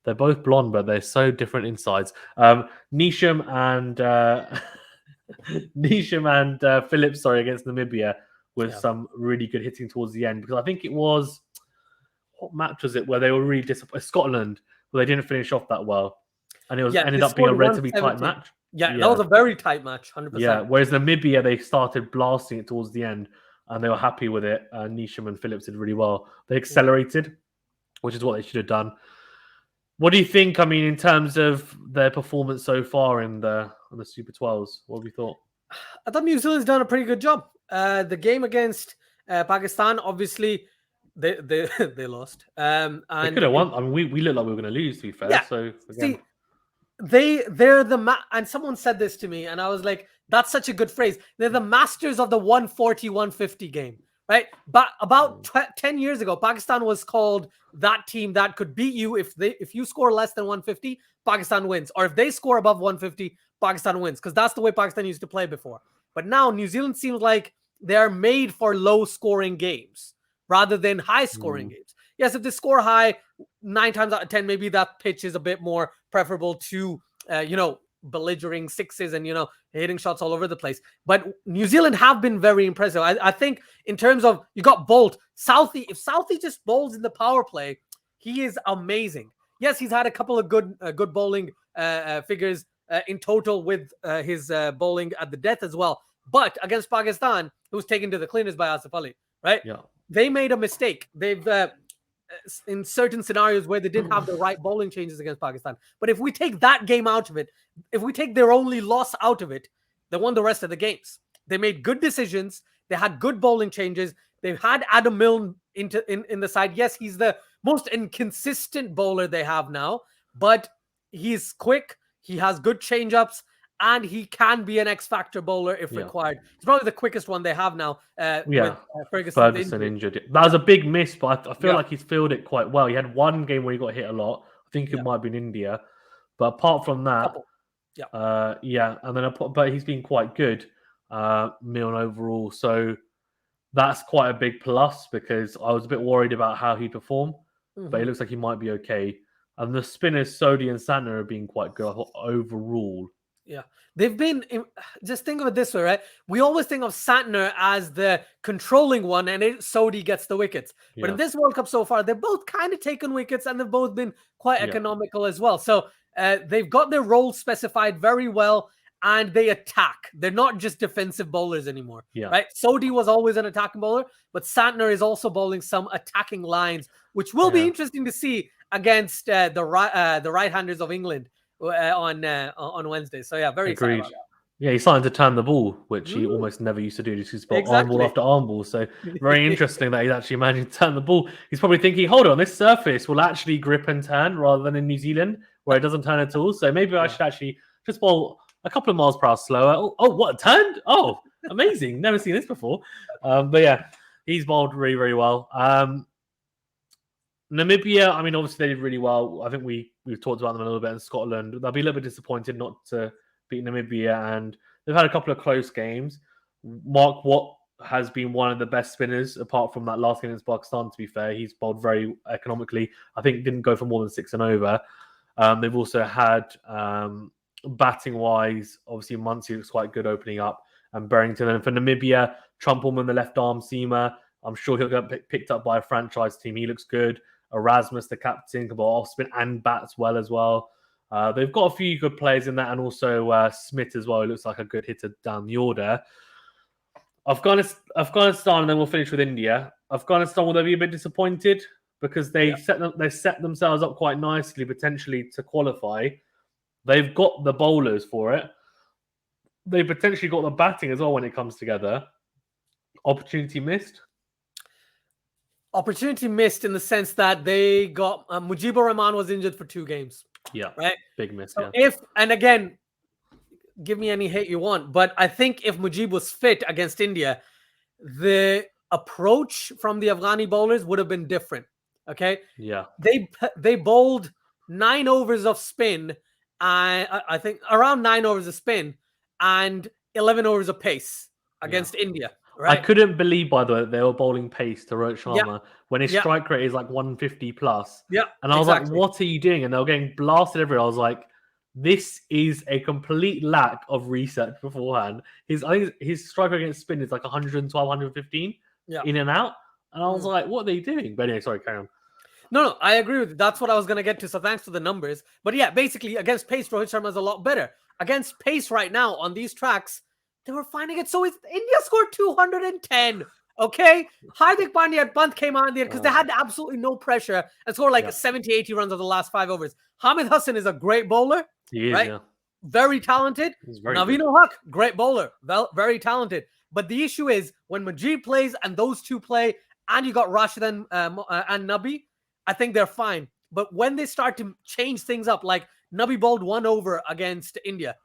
They're both blonde, but they're so different insides. Nisham and Phillips, against Namibia with some really good hitting towards the end because I think it was. What match was it where they were really disappointed? Scotland, where they didn't finish off that well. And it ended up being a relatively tight match. Yeah, that was a very tight match, 100%. Yeah, whereas Namibia, they started blasting it towards the end and they were happy with it. Nisham and Phillips did really well. They accelerated, which is what they should have done. What do you think, in terms of their performance so far in the Super 12s? What have you thought? I thought New Zealand's done a pretty good job. The game against Pakistan, obviously, they lost. And they could have won. We looked like we were going to lose, to be fair. Yeah. So again. See, they're and someone said this to me, and I was like, that's such a good phrase. They're the masters of the 140, 150 game, right? But about 10 years ago, Pakistan was called that team that could beat you if you score less than 150, Pakistan wins. Or if they score above 150, Pakistan wins. Because that's the way Pakistan used to play before. But now New Zealand seems like they are made for low-scoring games rather than high-scoring games. Yes, if they score high, 9 times out of 10, maybe that pitch is a bit more preferable to, belligerent sixes and, hitting shots all over the place. But New Zealand have been very impressive. I think in terms of, you got Bolt, Southee. If Southee just bowls in the power play, he is amazing. Yes, he's had a couple of good bowling figures in total with his bowling at the death as well. But against Pakistan, it was taken to the cleaners by Asif Ali, right? Yeah. They made a mistake. They've in certain scenarios where they didn't have the right bowling changes against Pakistan. But if we take that game out of it, if we take their only loss out of it, they won the rest of the games. They made good decisions. They had good bowling changes. They've had Adam Milne in the side. Yes, he's the most inconsistent bowler they have now, but he's quick. He has good change-ups, and he can be an X-factor bowler if required. He's probably the quickest one they have now. With Ferguson injured. That was a big miss, but I feel like he's filled it quite well. He had one game where he got hit a lot. I think it might have been India. But apart from that, and then but he's been quite good, Milne overall. So that's quite a big plus because I was a bit worried about how he'd perform, but it looks like he might be okay. And the spinners, Sodhi and Santner, have been quite good overall. Yeah, they've been, just think of it this way, right? We always think of Santner as the controlling one, and Sodhi gets the wickets. But in this World Cup so far, they've both kind of taken wickets, and they've both been quite economical as well. So they've got their roles specified very well, and they attack. They're not just defensive bowlers anymore, right? Sodhi was always an attacking bowler, but Santner is also bowling some attacking lines, which will be interesting to see against the right-handers of England on Wednesday. So very excited about that. Yeah, he's starting to turn the ball, which he almost never used to do. He's bowled arm ball after arm ball. So very interesting that he's actually managed to turn the ball. He's probably thinking, hold on, this surface will actually grip and turn rather than in New Zealand where it doesn't turn at all. So maybe I should actually just bowl a couple of miles per hour slower. Oh, what, turned? Oh, amazing. Never seen this before. But yeah, he's bowled really, very well. Namibia, I mean, obviously they did really well. I think we've talked about them a little bit in Scotland. They'll be a little bit disappointed not to beat Namibia, and they've had a couple of close games. Mark Watt has been one of the best spinners, apart from that last game against Pakistan, to be fair. He's bowled very economically. I think didn't go for more than 6 and over. They've also had, batting-wise, obviously Muncie looks quite good opening up, and Berrington. And for Namibia, Trumpelman, the left-arm seamer, I'm sure he'll get picked up by a franchise team. He looks good. Erasmus, the captain, can bowl off spin and bats well as well. They've got a few good players in that, and also Smith as well. He looks like a good hitter down the order. Afghanistan, and then we'll finish with India. Afghanistan, will they be a bit disappointed because they set themselves up quite nicely, potentially to qualify. They've got the bowlers for it. They've potentially got the batting as well when it comes together. Opportunity missed. Opportunity missed in the sense that they got Mujibur Rahman was injured for 2 games. Yeah, right. Big miss. So and again, give me any hate you want, but I think if Mujib was fit against India, the approach from the Afghani bowlers would have been different. Okay. Yeah. They bowled 9 overs of spin. I think around 9 overs of spin and 11 overs of pace against India. Right. I couldn't believe, by the way, that they were bowling pace to Rohit Sharma when his strike rate is like 150 plus. Yeah. And I was like, what are you doing? And they were getting blasted everywhere. I was like, this is a complete lack of research beforehand. I think his strike rate against spin is like 112, 115 in and out. And I was like, what are they doing? But anyway, sorry, carry on. No, I agree with you. That's what I was going to get to. So thanks for the numbers. But yeah, basically against pace, Rohit Sharma is a lot better. Against pace right now on these tracks, they were finding it. So India scored 210. Okay. Hardik Pandya and Pant came on in the end because they had absolutely no pressure and scored like 70, 80 runs over the last 5 overs. Hamid Hassan is a great bowler. He is, right? Very talented. Naveen Ul Haq, great bowler. Very talented. But the issue is when Mujib plays and those two play, and you got Rashid and Nabi, I think they're fine. But when they start to change things up, like Nabi bowled 1 over against India,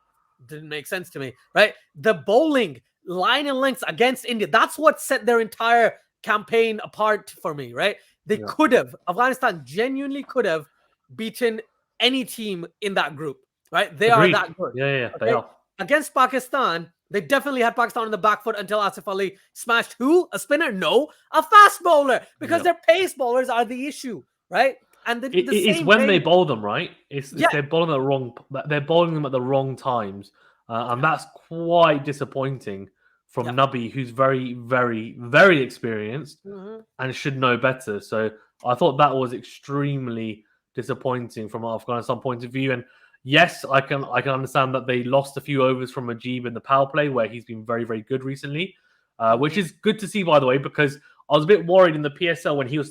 didn't make sense to me, right? The bowling line and lengths against India, that's what set their entire campaign apart for me, right? They could have, Afghanistan genuinely could have beaten any team in that group, right? They are that good. Yeah, they are. Against Pakistan, They definitely had Pakistan on the back foot until Asif Ali smashed who? A spinner? No, a fast bowler, because their pace bowlers are the issue, right? And It's same when they way, bowl them, right? It's yeah, they're bowling they're bowling them at the wrong times, and that's quite disappointing from yeah. Nubby, who's very, very, very experienced Mhm. and should know better. So I thought that was extremely disappointing from an Afghanistan point of view. And yes, I can understand that they lost a few overs from Majib in the power play, where he's been very, very good recently, which is good to see, by the way, because I was a bit worried in the PSL when he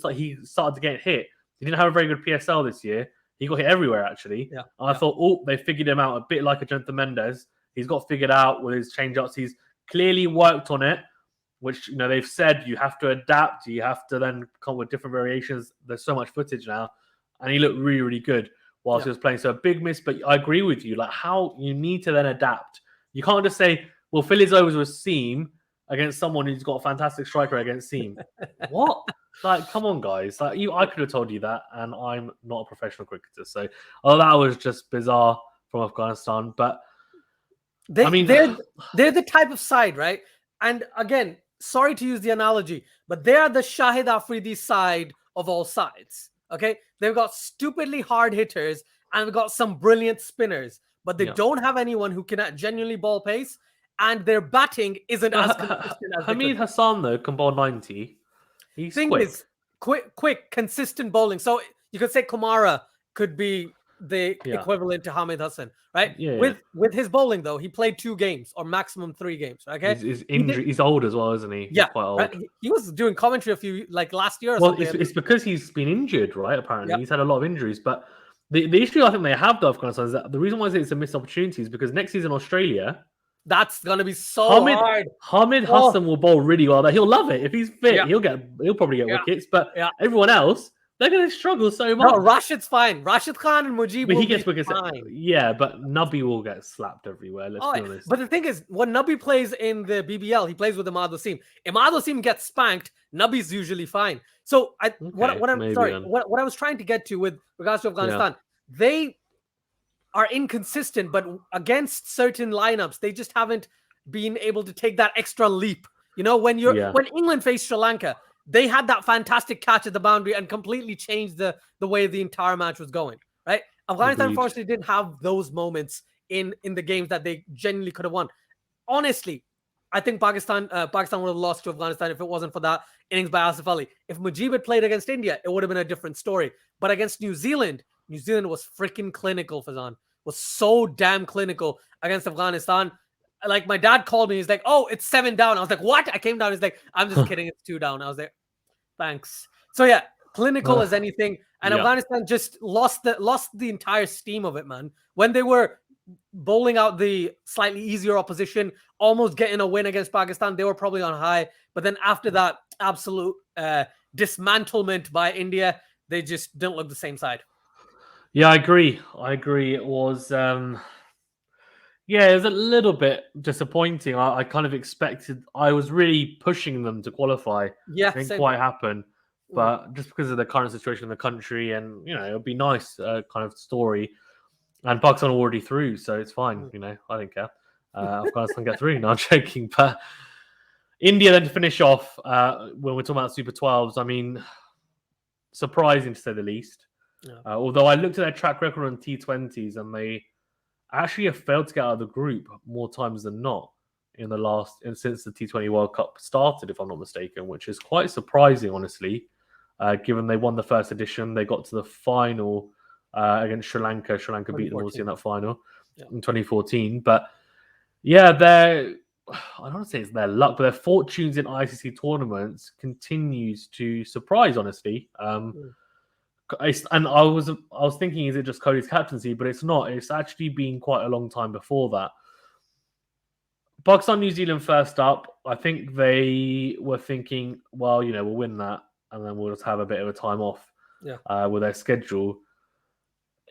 started to get hit. He didn't have a very good PSL this year. He got hit everywhere, actually. Yeah, And I thought, oh, they figured him out a bit like a Jonathan Mendes. He's got figured out with his change-ups. He's clearly worked on it, which, they've said you have to adapt. You have to then come up with different variations. There's so much footage now. And he looked really, really good whilst he was playing. So a big miss, but I agree with you. Like, how you need to then adapt. You can't just say, well, fill his overs with seam against someone who's got a fantastic striker against seam. What? Like, come on, guys. Like, I could have told you that, and I'm not a professional cricketer. So, that was just bizarre from Afghanistan. But they're I mean, they're the type of side, right? And again, sorry to use the analogy, but they are the Shahid Afridi side of all sides. Okay, they've got stupidly hard hitters and we've got some brilliant spinners, but they don't have anyone who can genuinely ball pace, and their batting isn't as consistent as Hamid Hassan though can bowl 90. He's thing quick. is quick, consistent bowling. So you could say Kumara could be the equivalent to Hamid Hassan, right? Yeah. With his bowling though, he played 2 games or maximum 3 games. Okay, he's old as well, isn't he? He's quite old. Right? He was doing commentary last year or well, something. It's because he's been injured, right? Apparently, he's had a lot of injuries. But the issue I think they have with Afghanistan is that the reason why I say it's a missed opportunity is because next season Australia, that's gonna be so hard. Hamid Hassan will bowl really well. He'll love it if he's fit. He'll probably get wickets. But everyone else, they're going to struggle so much. No, Rashid's fine. Rashid Khan and Mujib will be fine. Yeah, but Nubby will get slapped everywhere. Let's be honest. But the thing is, when Nubby plays in the BBL, he plays with Imad Wasim. Imad Wasim gets spanked. Nubby's usually fine. So what I was trying to get to with regards to Afghanistan, they are inconsistent, but against certain lineups, they just haven't been able to take that extra leap. When England faced Sri Lanka, they had that fantastic catch at the boundary and completely changed the way the entire match was going, right? Afghanistan, unfortunately, didn't have those moments in the games that they genuinely could have won. Honestly, I think Pakistan would have lost to Afghanistan if it wasn't for that innings by Asif Ali. If Mujib had played against India, it would have been a different story. But against New Zealand was freaking clinical, Fazan. Was so damn clinical against Afghanistan. Like, my dad called me. He's like, "Oh, it's 7 down." I was like, "What?" I came down. He's like, "I'm just kidding. It's 2 down." I was like, "Thanks." So yeah, clinical as anything. And Afghanistan just lost the entire steam of it, man. When they were bowling out the slightly easier opposition, almost getting a win against Pakistan, they were probably on high. But then after that absolute dismantlement by India, they just didn't look the same side. Yeah, I agree. It was it was a little bit disappointing. I kind of expected, I was really pushing them to qualify. Didn't quite happen. But just because of the current situation in the country, and it would be nice kind of story. And Pakistan are already through, so it's fine. I don't care. Afghanistan get through. No, I'm joking. But India then to finish off when we're talking about Super 12s. I mean, surprising to say the least. Although I looked at their track record on T20s, and they actually have failed to get out of the group more times than not since the T20 World Cup started, if I'm not mistaken, which is quite surprising, honestly, given they won the first edition. They got to the final against Sri Lanka. Sri Lanka beat them obviously in that final in 2014. But yeah, I don't want to say it's their luck, but their fortunes in ICC tournaments continues to surprise, honestly. And I was thinking, is it just Cody's captaincy? But it's not. It's actually been quite a long time before that. Pakistan, New Zealand first up. I think they were thinking, well, we'll win that, and then we'll just have a bit of a time off with their schedule.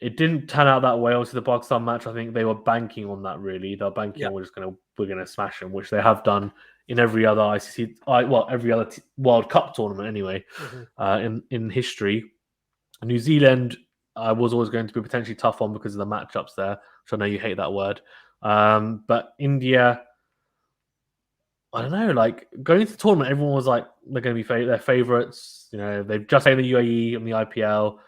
It didn't turn out that way. Obviously, the Pakistan match, I think they were banking on that. Really, they're banking on we're gonna smash them, which they have done in every other every other World Cup tournament anyway, in history. New Zealand was always going to be potentially tough on because of the matchups there, which I know you hate that word. But India, I don't know, like going into the tournament, everyone was like they're going to be their favourites. You know, they've just played the UAE in the IPL.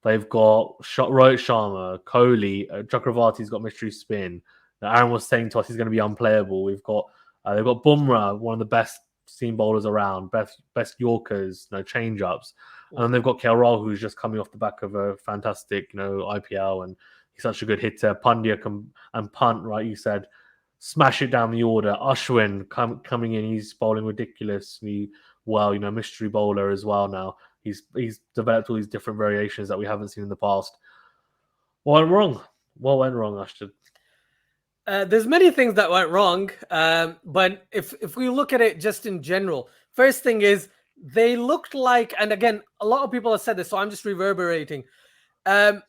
They've got Rohit Sharma, Kohli, Chakravarti's got mystery spin. Now, Aaron was saying to us he's going to be unplayable. They've got Bumrah, one of the best seam bowlers around, best Yorkers, change ups, and then they've got KL Rahul, who's just coming off the back of a fantastic IPL, and he's such a good hitter. Pandya and punt, right? You said. Smash it down the order. Ashwin coming in, he's bowling ridiculously well. Mystery bowler as well now. He's developed all these different variations that we haven't seen in the past. What went wrong? What went wrong, Asjad? There's many things that went wrong, but if we look at it just in general, first thing is they looked like, and again, a lot of people have said this, so I'm just reverberating. The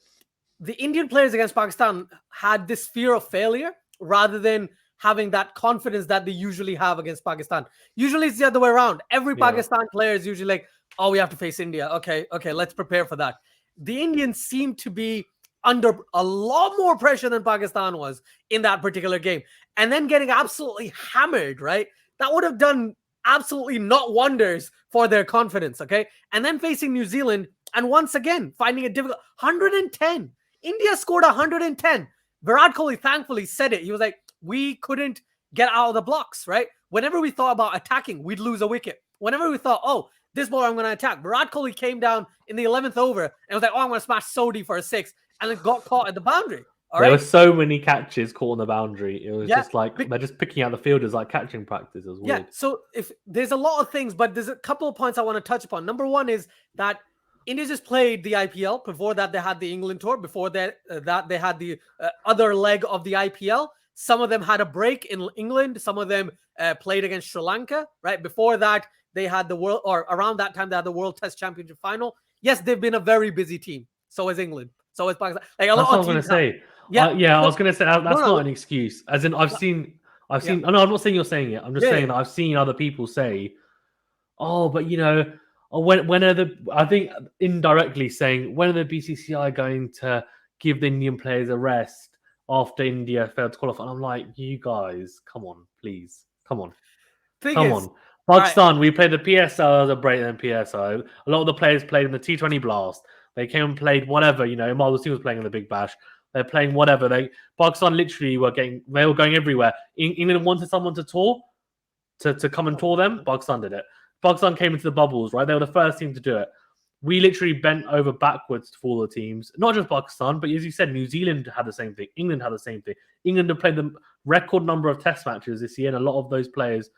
Indian players against Pakistan had this fear of failure rather than having that confidence that they usually have against Pakistan. Usually it's the other way around. Every Pakistan player is usually like, oh, we have to face India. Okay, let's prepare for that. The Indians seem to be under a lot more pressure than Pakistan was in that particular game. And then getting absolutely hammered, right? That would have done absolutely not wonders for their confidence, okay? And then facing New Zealand, and once again, finding it difficult. 110. India scored 110. Virat Kohli thankfully said it. He was like, we couldn't get out of the blocks, right? Whenever we thought about attacking, we'd lose a wicket. Whenever we thought, oh, this ball I'm going to attack, Virat Kohli came down in the 11th over and was like, oh, I'm going to smash Sodhi for a 6, and then got caught at the boundary. There were so many catches caught on the boundary. It was just like they're just picking out the fielders like catching practice. It was weird. Yeah, so if there's a lot of things, but there's a couple of points I want to touch upon. Number one is that India just played the IPL. Before that, they had the England tour. Before that, they had the other leg of the IPL. Some of them had a break in England. Some of them played against Sri Lanka, right? Before that, they had around that time, they had the World Test Championship final. Yes, they've been a very busy team. So is England. So is Pakistan. Like a lot what of I was going to say. Yeah, I was going to say that's not an excuse. As in, I've seen. No, I'm not saying you're saying it. I'm just saying that I've seen other people say, "Oh, but when are the?" I think indirectly saying, "When are the BCCI going to give the Indian players a rest after India failed to qualify?" And I'm like, "You guys, come on, please, come on." Pakistan, we played the PSL as a break, then PSO. A lot of the players played in the T20 Blast. They came and played whatever. Marvel's team was playing in the Big Bash. They're playing whatever. Pakistan literally they were going everywhere. England wanted someone to tour, to come and tour them. Pakistan did it. Pakistan came into the bubbles, right? They were the first team to do it. We literally bent over backwards for the teams. Not just Pakistan, but as you said, New Zealand had the same thing. England had the same thing. England have played the record number of test matches this year, and a lot of those players,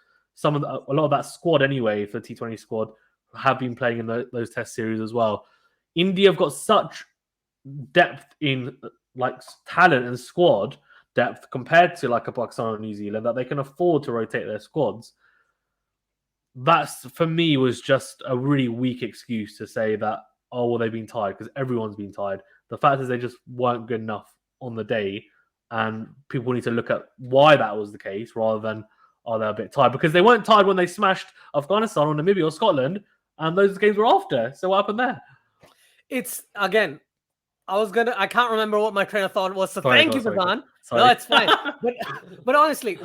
a lot of that squad anyway, for the T20 squad, have been playing in those test series as well. India have got such depth in talent and squad depth compared to like a Pakistan or New Zealand that they can afford to rotate their squads. That's, for me, was just a really weak excuse to say that, oh, well, they've been tired, because everyone's been tired. The fact is they just weren't good enough on the day, and people need to look at why that was the case rather than, oh, they're a bit tired, because they weren't tired when they smashed Afghanistan or Namibia or Scotland, and those games were after. So what happened there? It's, again, I can't remember what my train of thought was. So thank you, Rezwan. No, it's fine. but honestly,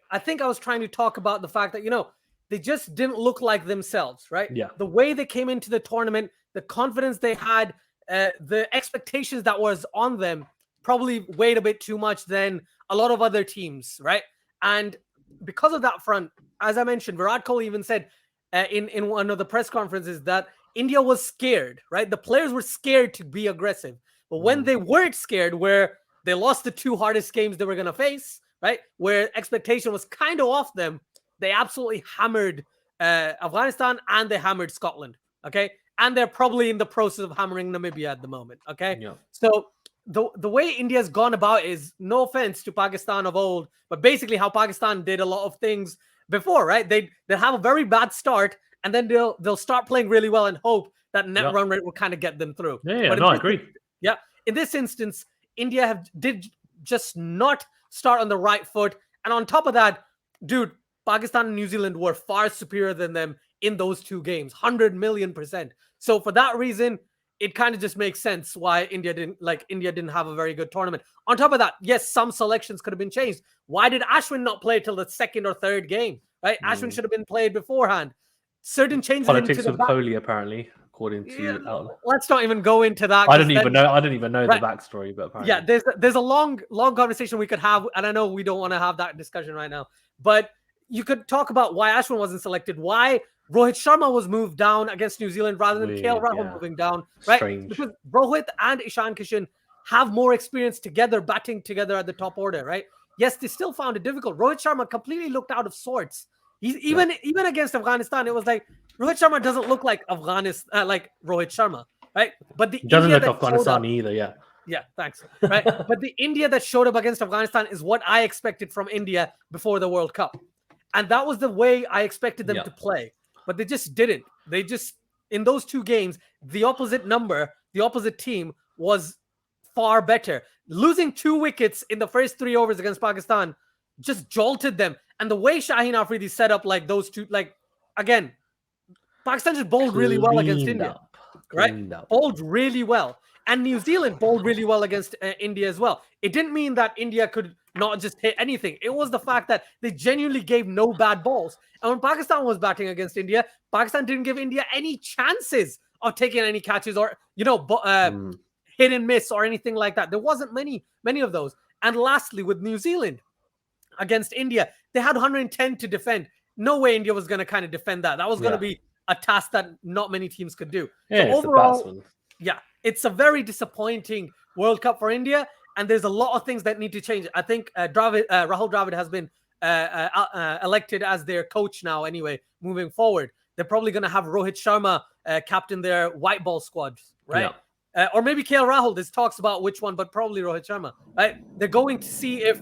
I think I was trying to talk about the fact that, they just didn't look like themselves, right? Yeah. The way they came into the tournament, the confidence they had, the expectations that was on them probably weighed a bit too much than a lot of other teams, right? And because of that front, as I mentioned, Virat Kohli even said in one of the press conferences that India was scared, right? The players were scared to be aggressive. But when they weren't scared, where they lost the two hardest games they were going to face, right? Where expectation was kind of off them, they absolutely hammered Afghanistan, and they hammered Scotland, okay? And they're probably in the process of hammering Namibia at the moment, okay? Yeah. So the way India's gone about is, no offense to Pakistan of old, but basically how Pakistan did a lot of things before, right? They'll have a very bad start, and then they'll start playing really well and hope that net run rate will kind of get them through. I agree. Yeah. In this instance, India did just not start on the right foot. And on top of that, dude, Pakistan and New Zealand were far superior than them in those two games, 100 million%. So for that reason, it kind of just makes sense why India didn't have a very good tournament. On top of that, yes, some selections could have been changed. Why did Ashwin not play till the second or third game? right? Ashwin should have been played beforehand. Certain changes Politics into with the Kohli, apparently, according to Outlook. let's not even go into that. I don't even know right. the backstory, but apparently, there's a long conversation we could have, and I know we don't want to have that discussion right now. But you could talk about why Ashwin wasn't selected, why Rohit Sharma was moved down against New Zealand rather than KL Rahul moving down, right? Strange. Because Rohit and Ishan Kishan have more experience together, batting together at the top order, right? Yes, they still found it difficult. Rohit Sharma completely looked out of sorts. He's even against Afghanistan, it was like Rohit Sharma doesn't look like Afghanistan, like Rohit Sharma, right? But the doesn't India look Afghanistan either, yeah. Yeah, thanks. Right, but the India that showed up against Afghanistan is what I expected from India before the World Cup, and that was the way I expected them to play. But they just didn't. They just, in those two games, the opposite team was far better. Losing 2 wickets in the first 3 overs against Pakistan just jolted them. And the way Shaheen Afridi set up like those two, like, again, Pakistan just bowled really well against India. Right? Bowled really well. And New Zealand bowled really well against India as well. It didn't mean that India could not just hit anything. It was the fact that they genuinely gave no bad balls. And when Pakistan was batting against India, Pakistan didn't give India any chances of taking any catches or, hit and miss or anything like that. There wasn't many of those. And lastly, with New Zealand against India, they had 110 to defend. No way India was going to kind of defend that. That was going to be a task that not many teams could do. Yeah, so overall, it's a very disappointing World Cup for India, and there's a lot of things that need to change. I think Rahul Dravid has been elected as their coach now anyway, moving forward. They're probably going to have Rohit Sharma captain their white ball squad, right? Yeah. Or maybe KL Rahul. There's talks about which one, but probably Rohit Sharma, right? They're going to see if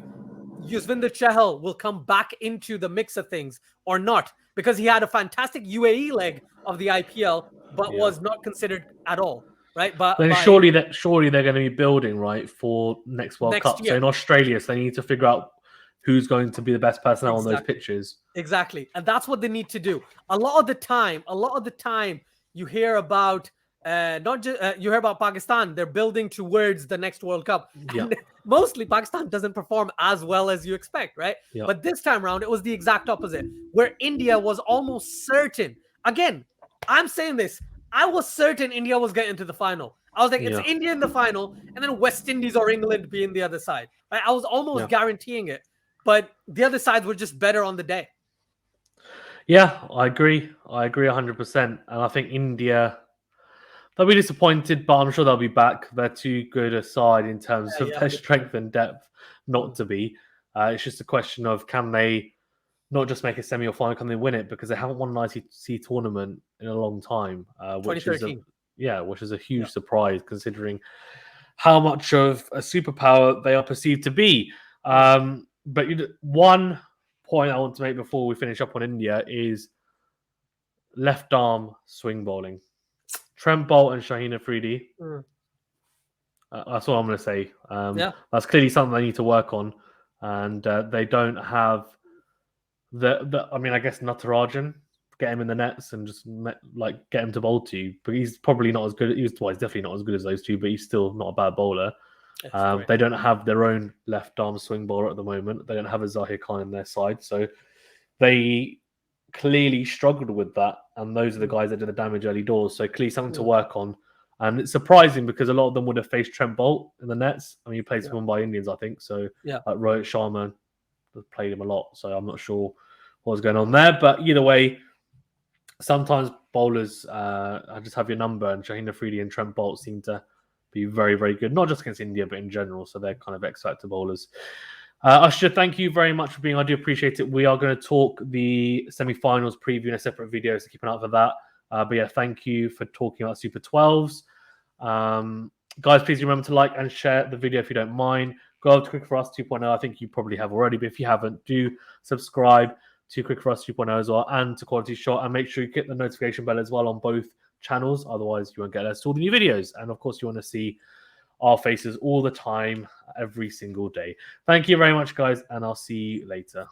Yuzvendra Chahal will come back into the mix of things or not, because he had a fantastic UAE leg of the IPL, but was not considered at all. Right, but then surely they're going to be building right for next World Cup. Year. So in Australia, so they need to figure out who's going to be the best personnel on those pitches. Exactly, and that's what they need to do. A lot of the time, you hear about you hear about Pakistan. They're building towards the next World Cup. And mostly, Pakistan doesn't perform as well as you expect, right? Yeah. But this time around, it was the exact opposite, where India was almost certain. Again, I'm saying this. I was certain India was getting to the final. I was like, it's India in the final, and then West Indies or England being the other side. Right? I was almost guaranteeing it, but the other sides were just better on the day. Yeah, I agree 100%. And I think India, they'll be disappointed, but I'm sure they'll be back. They're too good a side in terms of their strength and depth not to be. It's just a question of, can they not just make a semi or final, can they win it? Because they haven't won an ICC tournament in a long time, which is a huge surprise considering how much of a superpower they are perceived to be. But one point I want to make before we finish up on India is left arm swing bowling. Trent Boult and Shaheen Afridi. That's what I'm going to say. That's clearly something they need to work on, and they don't have I guess Natarajan, get him in the nets and just get him to bowl to you. But he's probably not as good. He's definitely not as good as those two, but he's still not a bad bowler. They don't have their own left arm swing bowler at the moment. They don't have a Zahir Khan in their side, so they clearly struggled with that. And those are the guys that did the damage early doors. So clearly something to work on. And it's surprising because a lot of them would have faced Trent Boult in the nets. I mean, he played some Mumbai Indians, I think. So Rohit Sharma played him a lot. So I'm not sure what's going on there. But either way, sometimes bowlers just have your number. And Shaheen Afridi and Trent Boult seem to be very, very good. Not just against India, but in general. So they're kind of X-Factor bowlers. Asjad, thank you very much for being. I do appreciate it. We are going to talk the semi-finals preview in a separate video, so keep an eye out for that. But yeah, thank you for talking about Super 12s. Guys, please remember to like and share the video if you don't mind. Go over to Quick for Us 2.0. I think you probably have already, but if you haven't, do subscribe to Quick for Us 2.0 as well and to Quality Shot, and make sure you hit the notification bell as well on both channels. Otherwise, you won't get alerts to all the new videos. And of course, you want to see our faces all the time, every single day. Thank you very much, guys, and I'll see you later.